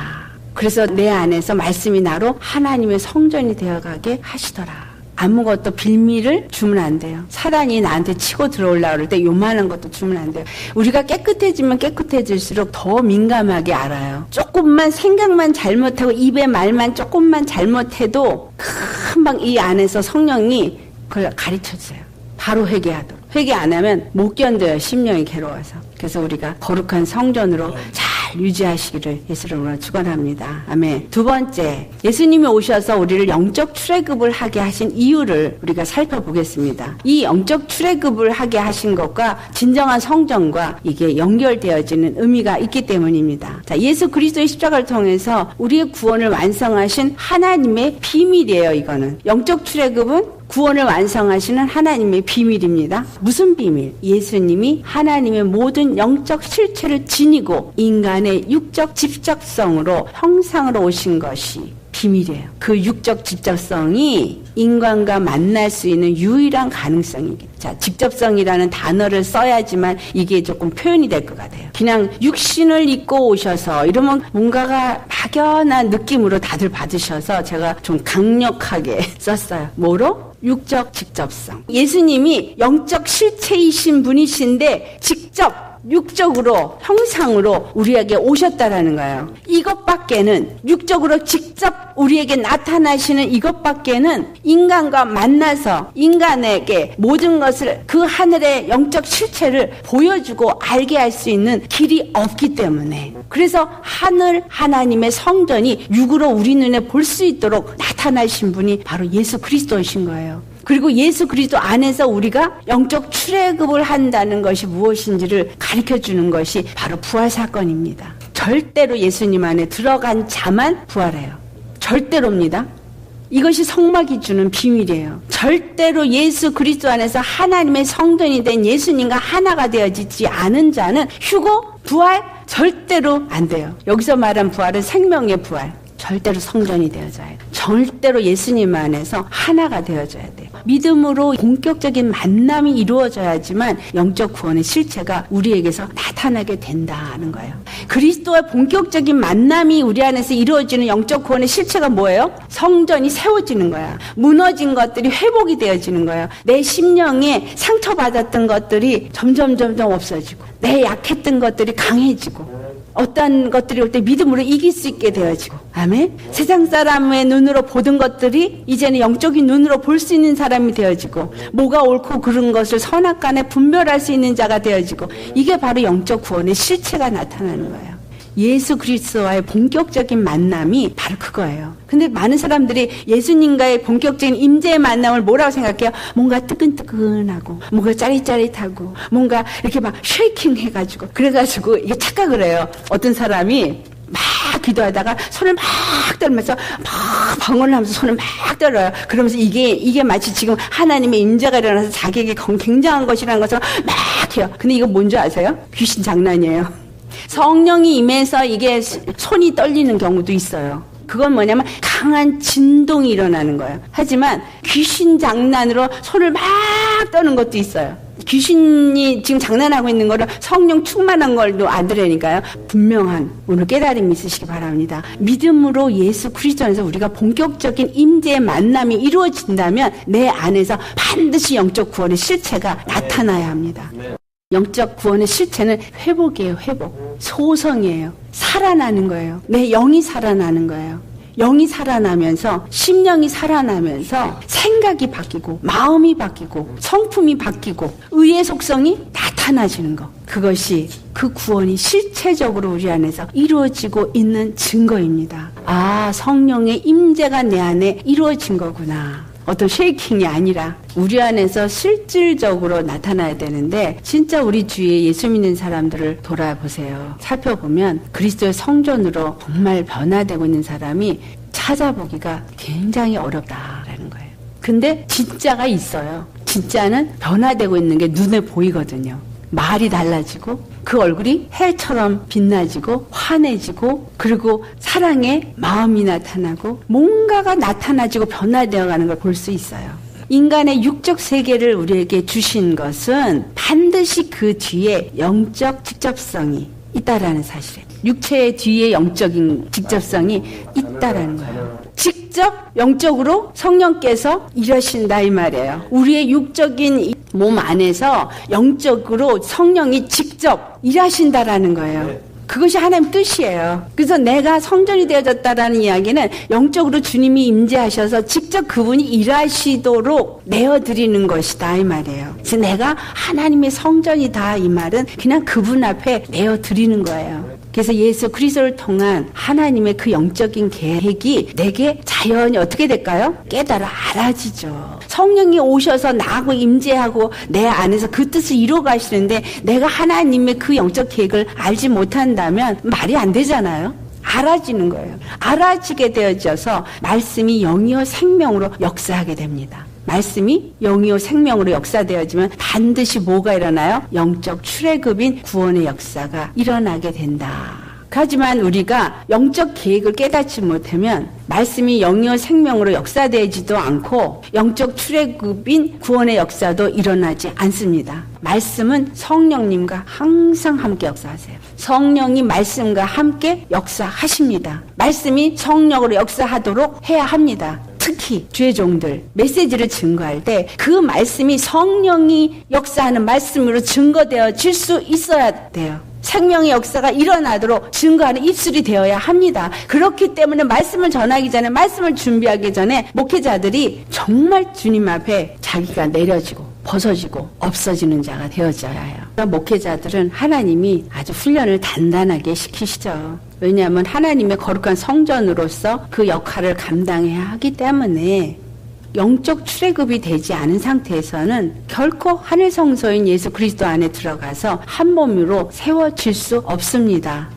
그래서 내 안에서 말씀이 나로 하나님의 성전이 되어가게 하시더라. 아무것도 빌미를 주면 안 돼요. 사단이 나한테 치고 들어오려고 그럴 때 요만한 것도 주면 안 돼요. 우리가 깨끗해지면 깨끗해질수록 더 민감하게 알아요. 조금만 생각만 잘못하고 입의 말만 조금만 잘못해도 금방 이 안에서 성령이 그걸 가르쳐주세요. 바로 회개하도록. 회개 안 하면 못 견뎌요. 심령이 괴로워서. 그래서 우리가 거룩한 성전으로 잘 유지하시기를 예수님으로 축원합니다. 아멘. 두 번째, 예수님이 오셔서 우리를 영적 출애굽을 하게 하신 이유를 우리가 살펴보겠습니다. 이 영적 출애굽을 하게 하신 것과 진정한 성전과 이게 연결되어지는 의미가 있기 때문입니다. 자, 예수 그리스도의 십자가를 통해서 우리의 구원을 완성하신 하나님의 비밀이에요. 이거는 영적 출애굽은 구원을 완성하시는 하나님의 비밀입니다. 무슨 비밀? 예수님이 하나님의 모든 영적 실체를 지니고 인간의 육적 직접성으로 형상으로 오신 것이 비밀이에요. 그 육적 직접성이 인간과 만날 수 있는 유일한 가능성이기. 자, 직접성이라는 단어를 써야지만 이게 조금 표현이 될 것 같아요. 그냥 육신을 입고 오셔서 이러면 뭔가가 막연한 느낌으로 다들 받으셔서 제가 좀 강력하게 썼어요. 뭐로? 육적 직접성. 예수님이 영적 실체이신 분이신데 직접 육적으로 형상으로 우리에게 오셨다라는 거예요. 이것밖에는 육적으로 직접 우리에게 나타나시는 이것밖에는 인간과 만나서 인간에게 모든 것을 그 하늘의 영적 실체를 보여주고 알게 할 수 있는 길이 없기 때문에 그래서 하늘 하나님의 성전이 육으로 우리 눈에 볼 수 있도록 나타나신 분이 바로 예수 그리스도이신 거예요. 그리고 예수 그리스도 안에서 우리가 영적 출애굽을 한다는 것이 무엇인지를 가르쳐주는 것이 바로 부활 사건입니다. 절대로 예수님 안에 들어간 자만 부활해요. 절대로입니다. 이것이 성막이 주는 비밀이에요. 절대로 예수 그리스도 안에서 하나님의 성전이 된 예수님과 하나가 되어지지 않은 자는 휴고, 부활 절대로 안 돼요. 여기서 말한 부활은 생명의 부활. 절대로 성전이 되어져야 돼요. 절대로 예수님 안에서 하나가 되어져야 돼요. 믿음으로 본격적인 만남이 이루어져야지만 영적 구원의 실체가 우리에게서 나타나게 된다는 거예요. 그리스도와 본격적인 만남이 우리 안에서 이루어지는 영적 구원의 실체가 뭐예요? 성전이 세워지는 거야. 무너진 것들이 회복이 되어지는 거예요. 내 심령에 상처받았던 것들이 점점 없어지고 내 약했던 것들이 강해지고 어떤 것들이 올 때 믿음으로 이길 수 있게 되어지고 아멘. 세상 사람의 눈으로 보던 것들이 이제는 영적인 눈으로 볼 수 있는 사람이 되어지고 뭐가 옳고 그른 것을 선악간에 분별할 수 있는 자가 되어지고 이게 바로 영적 구원의 실체가 나타나는 거예요. 예수 그리스도와의 본격적인 만남이 바로 그거예요. 근데 많은 사람들이 예수님과의 본격적인 임재의 만남을 뭐라고 생각해요? 뭔가 뜨끈뜨끈하고 뭔가 짜릿짜릿하고 뭔가 이렇게 막 쉐이킹 해가지고 그래가지고 이게 착각을 해요. 어떤 사람이 막 기도하다가 손을 막 떨면서 막 방언을 하면서 손을 막 떨어요. 그러면서 이게 마치 지금 하나님의 임재가 일어나서 자기에게 굉장한 것이라는 것을 막 해요. 근데 이거 뭔지 아세요? 귀신 장난이에요. 성령이 임해서 이게 손이 떨리는 경우도 있어요. 그건 뭐냐면 강한 진동이 일어나는 거예요. 하지만 귀신 장난으로 손을 막 떠는 것도 있어요. 귀신이 지금 장난하고 있는 거를 성령 충만한 걸도 아들이니까요. 분명한 오늘 깨달음이 있으시기 바랍니다. 믿음으로 예수 그리스도 안에서 우리가 본격적인 임재의 만남이 이루어진다면 내 안에서 반드시 영적 구원의 실체가 나타나야 합니다. 영적 구원의 실체는 회복이에요. 회복. 소성이에요. 살아나는 거예요. 내 영이 살아나는 거예요. 영이 살아나면서 심령이 살아나면서 생각이 바뀌고 마음이 바뀌고 성품이 바뀌고 의의 속성이 나타나지는 것. 그것이 그 구원이 실체적으로 우리 안에서 이루어지고 있는 증거입니다. 아, 성령의 임재가 내 안에 이루어진 거구나. 어떤 쉐이킹이 아니라 우리 안에서 실질적으로 나타나야 되는데 진짜 우리 주위에 예수 믿는 사람들을 돌아보세요. 살펴보면 그리스도의 성전으로 정말 변화되고 있는 사람이 찾아보기가 굉장히 어렵다라는 거예요. 근데 진짜가 있어요. 진짜는 변화되고 있는 게 눈에 보이거든요. 말이 달라지고 그 얼굴이 해처럼 빛나지고 환해지고 그리고 사랑의 마음이 나타나고 뭔가가 나타나지고 변화되어 가는 걸 볼 수 있어요. 인간의 육적 세계를 우리에게 주신 것은 반드시 그 뒤에 영적 직접성이 있다라는 사실이에요. 육체의 뒤에 영적인 직접성이 있다라는 거예요. 직접 영적으로 성령께서 일하신다 이 말이에요. 우리의 육적인 몸 안에서 영적으로 성령이 직접 일하신다라는 거예요. 그것이 하나님 뜻이에요. 그래서 내가 성전이 되어졌다라는 이야기는 영적으로 주님이 임재하셔서 직접 그분이 일하시도록 내어드리는 것이다 이 말이에요. 그래서 내가 하나님의 성전이다 이 말은 그냥 그분 앞에 내어드리는 거예요. 그래서 예수 그리스도를 통한 하나님의 그 영적인 계획이 내게 자연히 어떻게 될까요? 깨달아 알아지죠. 성령이 오셔서 나하고 임재하고 내 안에서 그 뜻을 이루어 가시는데 내가 하나님의 그 영적 계획을 알지 못한다면 말이 안 되잖아요. 알아지는 거예요. 알아지게 되어져서 말씀이 영이요 생명으로 역사하게 됩니다. 말씀이 영이요 생명으로 역사되어지면 반드시 뭐가 일어나요? 영적 출애굽인 구원의 역사가 일어나게 된다. 하지만 우리가 영적 계획을 깨닫지 못하면 말씀이 영이요 생명으로 역사되지도 않고 영적 출애굽인 구원의 역사도 일어나지 않습니다. 말씀은 성령님과 항상 함께 역사하세요. 성령이 말씀과 함께 역사하십니다. 말씀이 성령으로 역사하도록 해야 합니다. 특히 주의 종들 메시지를 증거할 때 그 말씀이 성령이 역사하는 말씀으로 증거되어질 수 있어야 돼요. 생명의 역사가 일어나도록 증거하는 입술이 되어야 합니다. 그렇기 때문에 말씀을 전하기 전에 말씀을 준비하기 전에 목회자들이 정말 주님 앞에 자기가 내려지고 벗어지고 없어지는 자가 되어져야 해요. 목회자들은 하나님이 아주 훈련을 단단하게 시키시죠. 왜냐하면 하나님의 거룩한 성전으로서 그 역할을 감당해야 하기 때문에 영적 출애굽이 되지 않은 상태에서는 결코 하늘 성소인 예수 그리스도 안에 들어가서 한 몸으로 세워질 수 없습니다.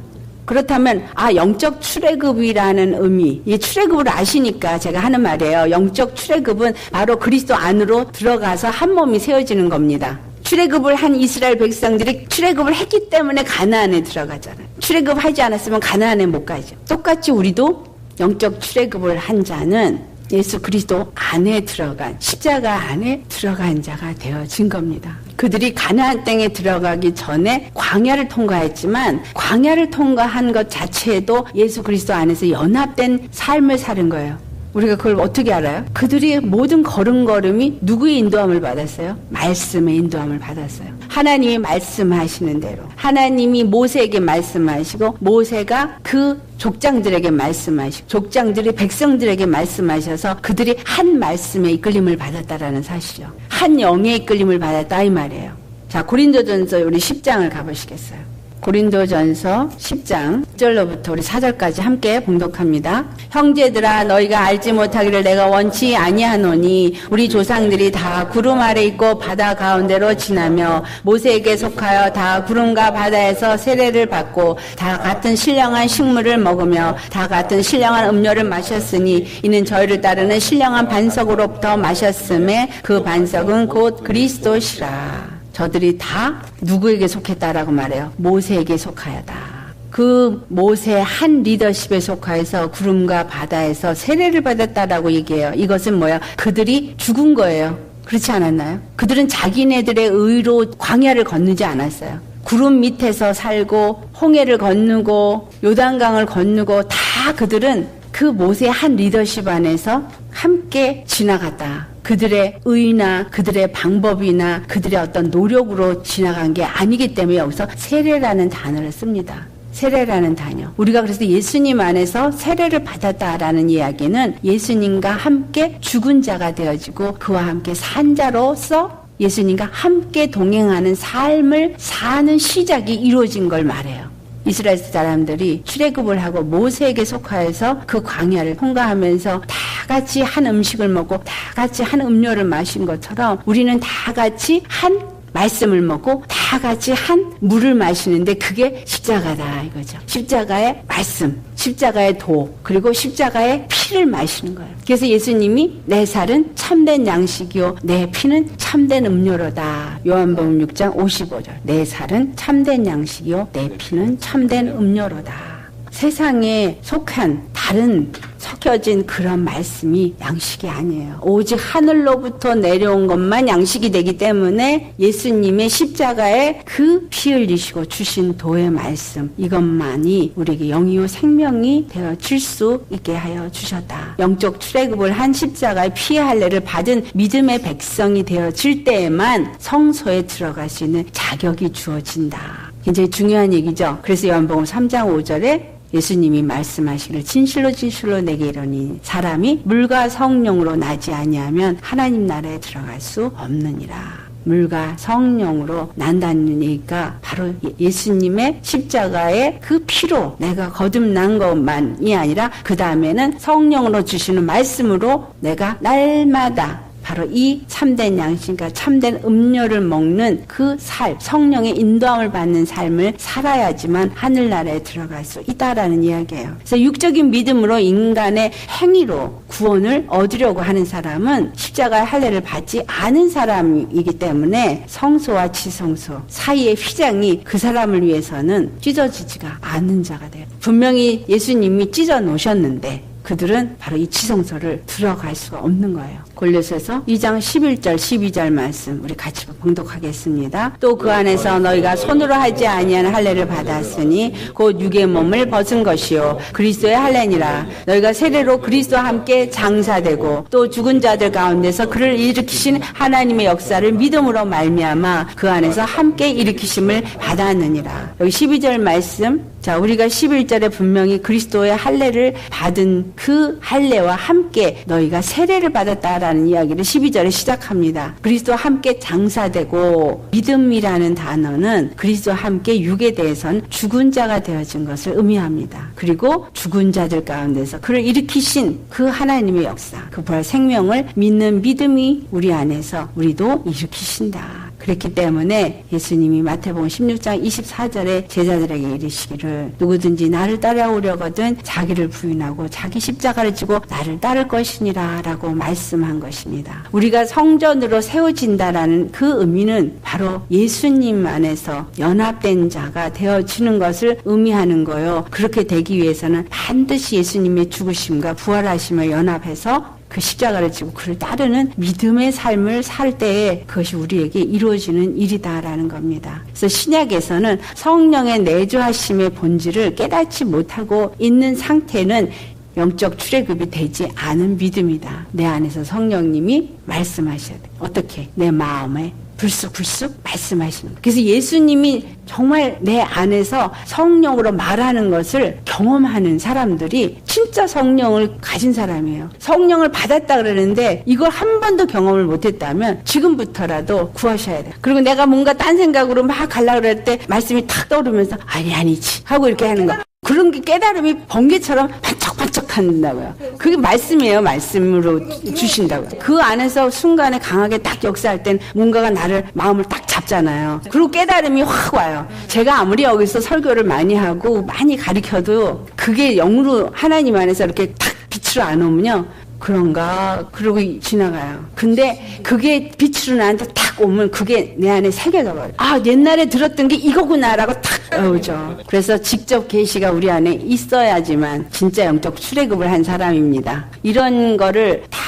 그렇다면 영적 출애굽이라는 의미, 이 출애굽을 아시니까 제가 하는 말이에요. 영적 출애굽은 바로 그리스도 안으로 들어가서 한 몸이 세워지는 겁니다. 출애굽을 한 이스라엘 백성들이 출애굽을 했기 때문에 가나안에 들어가잖아요. 출애굽하지 않았으면 가나안에 못 가죠. 똑같이 우리도 영적 출애굽을 한 자는 예수 그리스도 안에 들어간 십자가 안에 들어간 자가 되어진 겁니다. 그들이 가나안 땅에 들어가기 전에 광야를 통과했지만 광야를 통과한 것 자체도 예수 그리스도 안에서 연합된 삶을 사는 거예요. 우리가 그걸 어떻게 알아요? 그들이 모든 걸음걸음이 누구의 인도함을 받았어요? 말씀의 인도함을 받았어요. 하나님이 말씀하시는 대로 하나님이 모세에게 말씀하시고 모세가 그 족장들에게 말씀하시고 족장들이 백성들에게 말씀하셔서 그들이 한 말씀에 이끌림을 받았다라는 사실이요. 한 영의 이끌림을 받았다 이 말이에요. 자, 고린도전서 우리 10장을 가보시겠어요? 고린도전서 10장 1절로부터 우리 4절까지 함께 봉독합니다. 형제들아 너희가 알지 못하기를 내가 원치 아니하노니 우리 조상들이 다 구름 아래 있고 바다 가운데로 지나며 모세에게 속하여 다 구름과 바다에서 세례를 받고 다 같은 신령한 식물을 먹으며 다 같은 신령한 음료를 마셨으니 이는 저희를 따르는 신령한 반석으로부터 마셨음에 그 반석은 곧 그리스도시라. 저들이 다 누구에게 속했다라고 말해요? 모세에게 속하여다. 그 모세 한 리더십에 속하여서 구름과 바다에서 세례를 받았다라고 얘기해요. 이것은 뭐야? 그들이 죽은 거예요. 그렇지 않았나요? 그들은 자기네들의 의로 광야를 건너지 않았어요. 구름 밑에서 살고 홍해를 건너고 요단강을 건너고 다 그들은 그 모세 한 리더십 안에서 함께 지나갔다. 그들의 의나 그들의 방법이나 그들의 어떤 노력으로 지나간 게 아니기 때문에 여기서 세례라는 단어를 씁니다. 세례라는 단어. 우리가 그래서 예수님 안에서 세례를 받았다라는 이야기는 예수님과 함께 죽은 자가 되어지고 그와 함께 산 자로서 예수님과 함께 동행하는 삶을 사는 시작이 이루어진 걸 말해요. 이스라엘 사람들이 출애굽을 하고 모세에게 속하여서 그 광야를 통과하면서 다 같이 한 음식을 먹고 다 같이 한 음료를 마신 것처럼 우리는 다 같이 한 말씀을 먹고 다 같이 한 물을 마시는데 그게 십자가다 이거죠. 십자가의 말씀, 십자가의 도, 그리고 십자가의 피를 마시는 거예요. 그래서 예수님이 내 살은 참된 양식이요 내 피는 참된 음료로다. 요한복음 6장 55절. 내 살은 참된 양식이요 내 피는 참된 음료로다. 세상에 속한 다른 섞여진 그런 말씀이 양식이 아니에요. 오직 하늘로부터 내려온 것만 양식이 되기 때문에 예수님의 십자가에 그 피 흘리시고 주신 도의 말씀 이것만이 우리에게 영이요 생명이 되어질 수 있게 하여 주셨다. 영적 출애굽을 한 십자가의 피의 할례를 받은 믿음의 백성이 되어질 때에만 성소에 들어갈 수 있는 자격이 주어진다. 굉장히 중요한 얘기죠. 그래서 요한복음 3장 5절에 예수님이 말씀하시기를 진실로 진실로 내게 이르니 사람이 물과 성령으로 나지 아니하면 하나님 나라에 들어갈 수 없느니라. 물과 성령으로 난다는 얘기가 바로 예수님의 십자가의 그 피로 내가 거듭난 것만이 아니라 그 다음에는 성령으로 주시는 말씀으로 내가 날마다 바로 이 참된 양식과 참된 음료를 먹는 그 삶, 성령의 인도함을 받는 삶을 살아야지만 하늘나라에 들어갈 수 있다라는 이야기예요. 그래서 육적인 믿음으로 인간의 행위로 구원을 얻으려고 하는 사람은 십자가의 할례를 받지 않은 사람이기 때문에 성소와 지성소 사이의 휘장이 그 사람을 위해서는 찢어지지가 않는 자가 돼요. 분명히 예수님이 찢어 놓으셨는데 그들은 바로 이 지성소를 들어갈 수가 없는 거예요. 골로새서 2장 11절 12절 말씀 우리 같이 봉독하겠습니다. 또 그 안에서 너희가 손으로 하지 아니한 할례를 받았으니 곧 육의 몸을 벗은 것이요 그리스도의 할례니라. 너희가 세례로 그리스도와 함께 장사되고 또 죽은 자들 가운데서 그를 일으키신 하나님의 역사를 믿음으로 말미암아 그 안에서 함께 일으키심을 받았느니라. 여기 12절 말씀 자, 우리가 11절에 분명히 그리스도의 할례를 받은 그 할례와 함께 너희가 세례를 받았다라는 이야기를 12절에 시작합니다. 그리스도와 함께 장사되고 믿음이라는 단어는 그리스도와 함께 육에 대해서는 죽은 자가 되어진 것을 의미합니다. 그리고 죽은 자들 가운데서 그를 일으키신 그 하나님의 역사, 그 부활 생명을 믿는 믿음이 우리 안에서 우리도 일으키신다. 그렇기 때문에 예수님이 마태복음 16장 24절에 제자들에게 이르시기를 누구든지 나를 따라오려거든 자기를 부인하고 자기 십자가를 지고 나를 따를 것이니라 라고 말씀한 것입니다. 우리가 성전으로 세워진다라는 그 의미는 바로 예수님 안에서 연합된 자가 되어지는 것을 의미하는 거요. 그렇게 되기 위해서는 반드시 예수님의 죽으심과 부활하심을 연합해서 그 십자가를 지고 그를 따르는 믿음의 삶을 살 때에 그것이 우리에게 이루어지는 일이다라는 겁니다. 그래서 신약에서는 성령의 내주하심의 본질을 깨닫지 못하고 있는 상태는 영적 출애굽이 되지 않은 믿음이다. 내 안에서 성령님이 말씀하셔야 돼. 어떻게? 내 마음에 불쑥불쑥 말씀하시는 거예요. 그래서 예수님이 정말 내 안에서 성령으로 말하는 것을 경험하는 사람들이 진짜 성령을 가진 사람이에요. 성령을 받았다 그러는데 이걸 한 번도 경험을 못했다면 지금부터라도 구하셔야 돼요. 그리고 내가 뭔가 딴 생각으로 막 가려고 그럴 때 말씀이 탁 떠오르면서 아니지 하고 이렇게 하는 거. 그런 게 깨달음이 번개처럼 반짝반짝 한다고요. 그게 말씀이에요. 말씀으로 주신다고요. 그 안에서 순간에 강하게 딱 역사할 땐 뭔가가 나를 마음을 딱 잡잖아요. 그리고 깨달음이 확 와요. 제가 아무리 여기서 설교를 많이 하고 많이 가르쳐도 그게 영으로 하나님 안에서 이렇게 딱 빛으로 안 오면요. 그런가 그러고 지나가요. 근데 그게 빛으로 나한테 딱 오면 그게 내 안에 새겨져 버려요. 아, 옛날에 들었던 게 이거구나라고 탁 오죠. 그래서 직접 계시가 우리 안에 있어야지만 진짜 영적 출애굽을 한 사람입니다. 이런 거를 다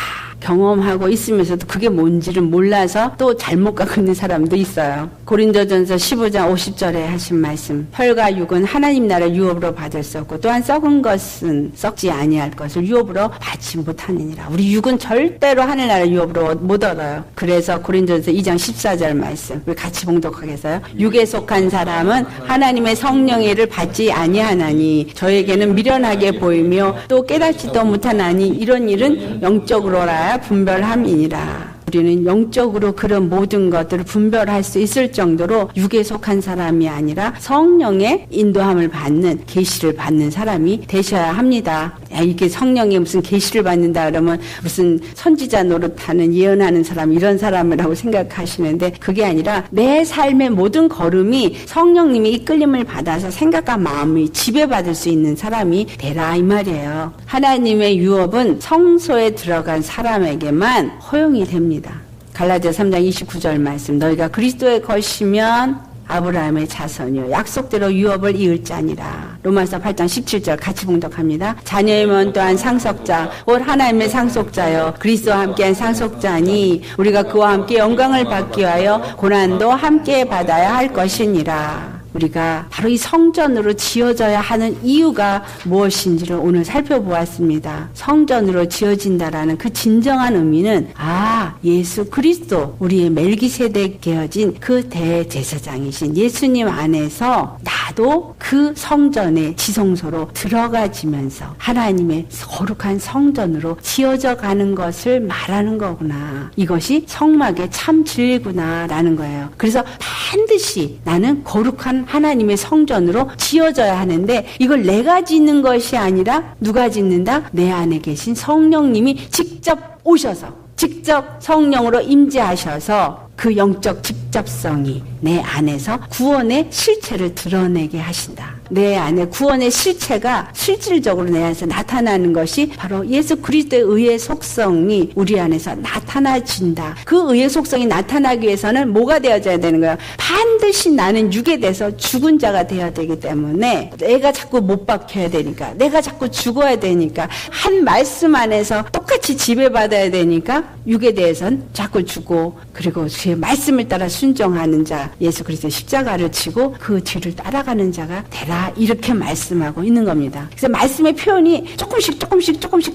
경험하고 있으면서도 그게 뭔지를 몰라서 또 잘못 가고 있는 사람도 있어요. 고린도전서 15장 50절에 하신 말씀, 혈과 육은 하나님 나라 유업으로 받을 수 없고 또한 썩은 것은 썩지 아니할 것을 유업으로 받지 못하느니라. 우리 육은 절대로 하늘나라 유업으로 못 얻어요. 그래서 고린도전서 2장 14절 말씀 우리 같이 봉독하겠어요. 육에 속한 사람은 하나님의 성령의 일을 받지 아니하나니 저에게는 미련하게 보이며 또 깨닫지도 못하나니 이런 일은 영적으로라 분별함이니라. 우리는 영적으로 그런 모든 것들을 분별할 수 있을 정도로 육에 속한 사람이 아니라 성령의 인도함을 받는 계시를 받는 사람이 되셔야 합니다. 야, 이게 성령이 무슨 계시를 받는다 그러면 무슨 선지자 노릇하는 예언하는 사람 이런 사람이라고 생각하시는데 그게 아니라 내 삶의 모든 걸음이 성령님이 이끌림을 받아서 생각과 마음이 지배받을 수 있는 사람이 되라 이 말이에요. 하나님의 유업은 성소에 들어간 사람에게만 허용이 됩니다. 갈라디아 3장 29절 말씀 너희가 그리스도의 것이면 아브라함의 자손이요 약속대로 유업을 이을 자니라. 로마서 8장 17절 같이 봉독합니다. 자녀이면 또한 상속자 곧 하나님의 상속자요 그리스도와 함께한 상속자니 우리가 그와 함께 영광을 받기 위하여 고난도 함께 받아야 할 것이니라. 우리가 바로 이 성전으로 지어져야 하는 이유가 무엇인지를 오늘 살펴보았습니다. 성전으로 지어진다라는 그 진정한 의미는 예수 그리스도 우리의 멜기세덱 계어진 그 대제사장이신 예수님 안에서 나도 그 성전의 지성소로 들어가지면서 하나님의 거룩한 성전으로 지어져 가는 것을 말하는 거구나. 이것이 성막의 참 진리구나라는 거예요. 그래서 반드시 나는 거룩한 하나님의 성전으로 지어져야 하는데 이걸 내가 짓는 것이 아니라 누가 짓는다? 내 안에 계신 성령님이 직접 오셔서 직접 성령으로 임재하셔서 그 영적 직접성이 내 안에서 구원의 실체를 드러내게 하신다. 내 안에 구원의 실체가 실질적으로 내 안에서 나타나는 것이 바로 예수 그리스도의 의의 속성이 우리 안에서 나타나진다. 그 의의 속성이 나타나기 위해서는 뭐가 되어져야 되는 거예요? 반드시 나는 육에 대해서 죽은 자가 되어야 되기 때문에 내가 자꾸 못 박혀야 되니까 내가 자꾸 죽어야 되니까 한 말씀 안에서 똑같이 지배받아야 되니까 육에 대해서는 자꾸 죽고 그리고 주의 말씀을 따라 순종하는 자 예수 그리스도의 십자가를 지고 그 뒤를 따라가는 자가 되라. 이렇게 말씀하고 있는 겁니다. 그래서 말씀의 표현이 조금씩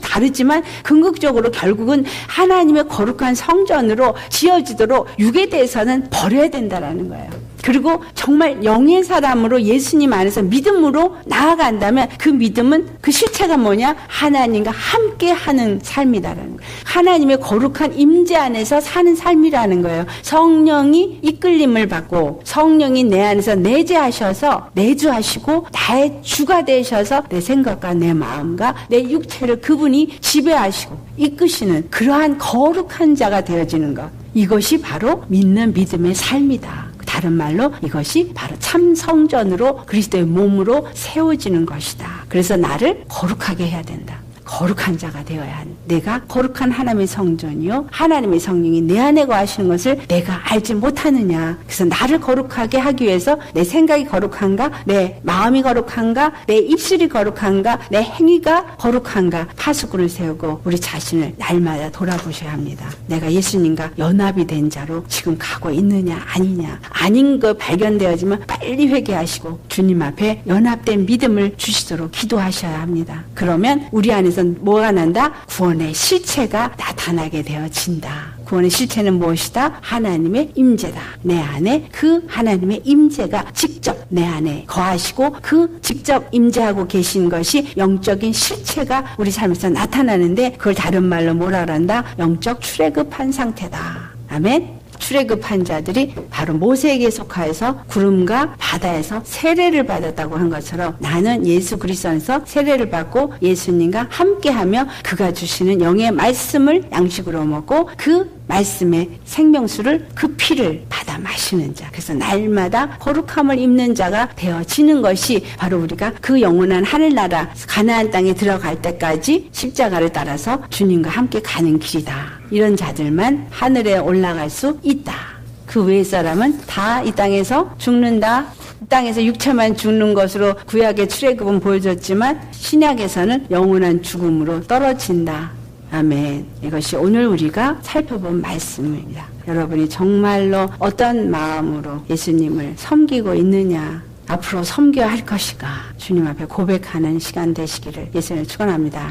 다르지만 궁극적으로 결국은 하나님의 거룩한 성전으로 지어지도록 육에 대해서는 버려야 된다라는 거예요. 그리고 정말 영의 사람으로 예수님 안에서 믿음으로 나아간다면 그 믿음은 그 실체가 뭐냐? 하나님과 함께하는 삶이다라는 거예요. 하나님의 거룩한 임재 안에서 사는 삶이라는 거예요. 성령이 이끌림을 받고 성령이 내 안에서 내재하셔서 내주하시고 나의 주가 되셔서 내 생각과 내 마음과 내 육체를 그분이 지배하시고 이끄시는 그러한 거룩한 자가 되어지는 것. 이것이 바로 믿는 믿음의 삶이다. 다른 말로 이것이 바로 참 성전으로 그리스도의 몸으로 세워지는 것이다. 그래서 나를 거룩하게 해야 된다. 거룩한 자가 되어야 한다. 내가 거룩한 하나님의 성전이요 하나님의 성령이 내 안에 거하시는 것을 내가 알지 못하느냐. 그래서 나를 거룩하게 하기 위해서 내 생각이 거룩한가, 내 마음이 거룩한가, 내 입술이 거룩한가, 내 행위가 거룩한가 파수꾼을 세우고 우리 자신을 날마다 돌아보셔야 합니다. 내가 예수님과 연합이 된 자로 지금 가고 있느냐 아니냐. 아닌 거 발견되어지면 빨리 회개하시고 주님 앞에 연합된 믿음을 주시도록 기도하셔야 합니다. 그러면 우리 안에서 그래서 뭐가 난다? 구원의 실체가 나타나게 되어진다. 구원의 실체는 무엇이다? 하나님의 임재다. 내 안에 그 하나님의 임재가 직접 내 안에 거하시고 그 직접 임재하고 계신 것이 영적인 실체가 우리 삶에서 나타나는데 그걸 다른 말로 뭐라 그런다? 영적 출애굽한 상태다. 아멘. 출애굽한 자들이 바로 모세에게 속하여서 구름과 바다에서 세례를 받았다고 한 것처럼 나는 예수 그리스도 안에서 세례를 받고 예수님과 함께하며 그가 주시는 영의 말씀을 양식으로 먹고 그 말씀의 생명수를 그 피를 받아 마시는 자. 그래서 날마다 거룩함을 입는 자가 되어지는 것이 바로 우리가 그 영원한 하늘나라 가나안 땅에 들어갈 때까지 십자가를 따라서 주님과 함께 가는 길이다. 이런 자들만 하늘에 올라갈 수 있다. 그 외의 사람은 다 이 땅에서 죽는다. 이 땅에서 육체만 죽는 것으로 구약의 출애굽은 보여줬지만 신약에서는 영원한 죽음으로 떨어진다. 아멘. 이것이 오늘 우리가 살펴본 말씀입니다. 여러분이 정말로 어떤 마음으로 예수님을 섬기고 있느냐, 앞으로 섬겨야 할 것인가 주님 앞에 고백하는 시간 되시기를 예수님을 축원합니다.